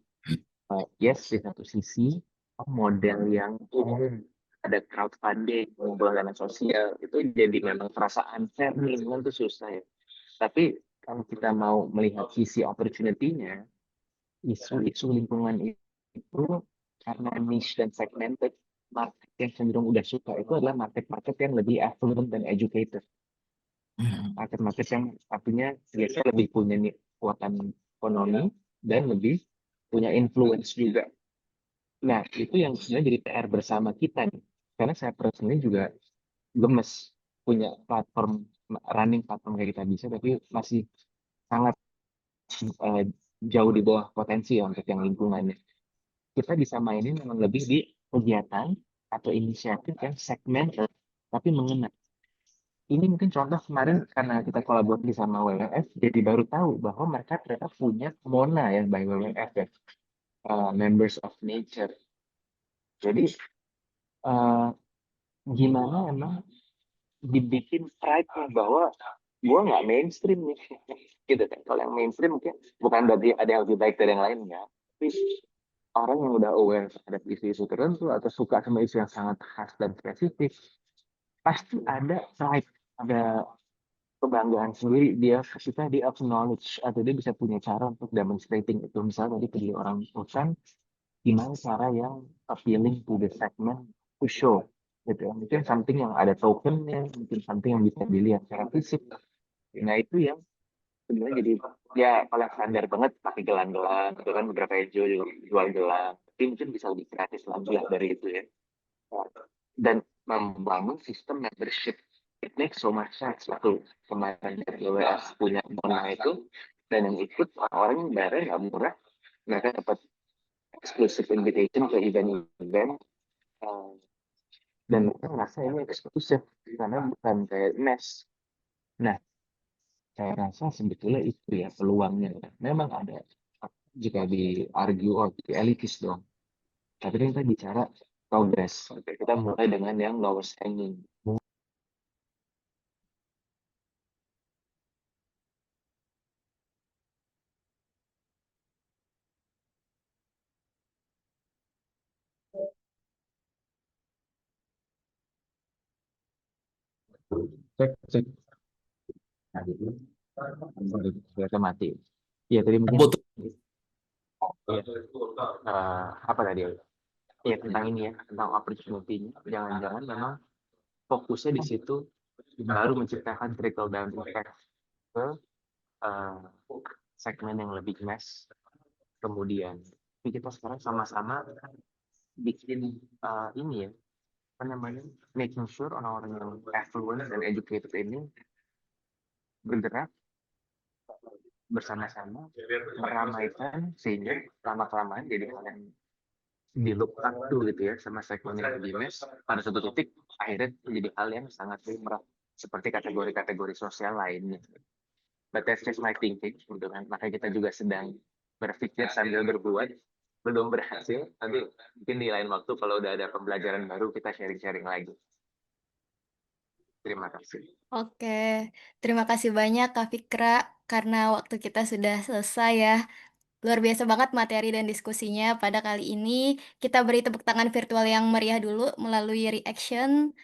yes, di satu sisi model yang umum ada crowdfunding, mengumpulkan dana sosial itu jadi memang perasaan unfair lingkungan itu susah ya. Tapi kalau kita mau melihat sisi opportunity-nya, isu-isu lingkungan itu karena niche dan segmented, market yang cenderung udah suka itu adalah market-market yang lebih affluent dan educated. Market-market yang artinya biasanya lebih punya kekuatan ekonomi dan lebih punya influence juga. Nah, itu yang sebenarnya jadi PR bersama kita nih. Karena saya personally juga gemes punya platform, running platform kayak kita bisa, tapi masih sangat eh, jauh di bawah potensi ya untuk yang lingkungannya. Kita bisa mainin memang lebih di kegiatan atau inisiatif yang segmented, tapi mengena. Ini mungkin contoh kemarin karena kita kolaborasi sama WWF, jadi baru tahu bahwa mereka ternyata punya Mona ya by WWF ya, Members of Nature. Jadi eh, gimana emang dibikin pride bahwa gue nggak mainstream nih, gitu kan. Kalau yang mainstream mungkin bukan berarti ada yang lebih baik dari yang lain ya, tapi orang yang udah aware terhadap isu-isu tertentu atau suka sama isu yang sangat khas dan spesifik, pasti ada pride, ada kebanggaan sendiri dia ketika dia acknowledge atau dia bisa punya cara untuk demonstrating itu. Misalnya tadi pilih orang hutan, gimana cara yang appealing to the segment to show gitu ya. Mungkin something yang ada tokennya, mungkin something yang bisa dilihat secara fisik. Nah itu yang sebenarnya jadi ya kalau standar banget pakai gelang-gelang itu kan, beberapa NGO juga jual gelang, tapi mungkin bisa lebih kreatif lagi lah dari itu ya. Dan membangun sistem membership, it makes so much sense. Waktu kemarin WWF punya Mona itu, dan yang ikut orang-orang yang bayarnya nggak murah, mereka dapat exclusive invitation ke event-event, uh, dan mereka ngerasa ini eksklusif karena bukan kayak mes. Nah, saya rasa sebetulnya itu ya peluangnya ya. Memang ada jika di argue or di elitis dong. Tapi kan kita bicara progress. Kita mulai dengan yang lowest hanging. Cek, cek. Nah, gitu. Sudah mati. Ya tadi mungkin Butuh apa tadi ya? Ya tentang ini ya, tentang opportunity-nya. Jangan-jangan memang fokusnya di situ baru menciptakan trickle down effect ke eh, segmen yang lebih mass. Kemudian kita sekarang sama-sama bikin ini ya, apa namanya, making sure orang-orang yang affluent dan educated ini bergerak bersama-sama meramaikan sehingga lama-kelamaan jadi hal yang di look up to gitu ya sama segmen yang lebih mass, pada satu titik akhirnya menjadi hal yang sangat lumrah seperti kategori-kategori sosial lainnya. But that's just my thinking, gitu kan. Makanya kita juga sedang berpikir sambil berbuat, belum berhasil, tapi mungkin di lain waktu kalau udah ada pembelajaran baru kita sharing-sharing lagi. Terima kasih. Oke, terima kasih banyak Kak Fikra karena waktu kita sudah selesai ya. Luar biasa banget materi dan diskusinya pada kali ini. Kita beri tepuk tangan virtual yang meriah dulu melalui reaction.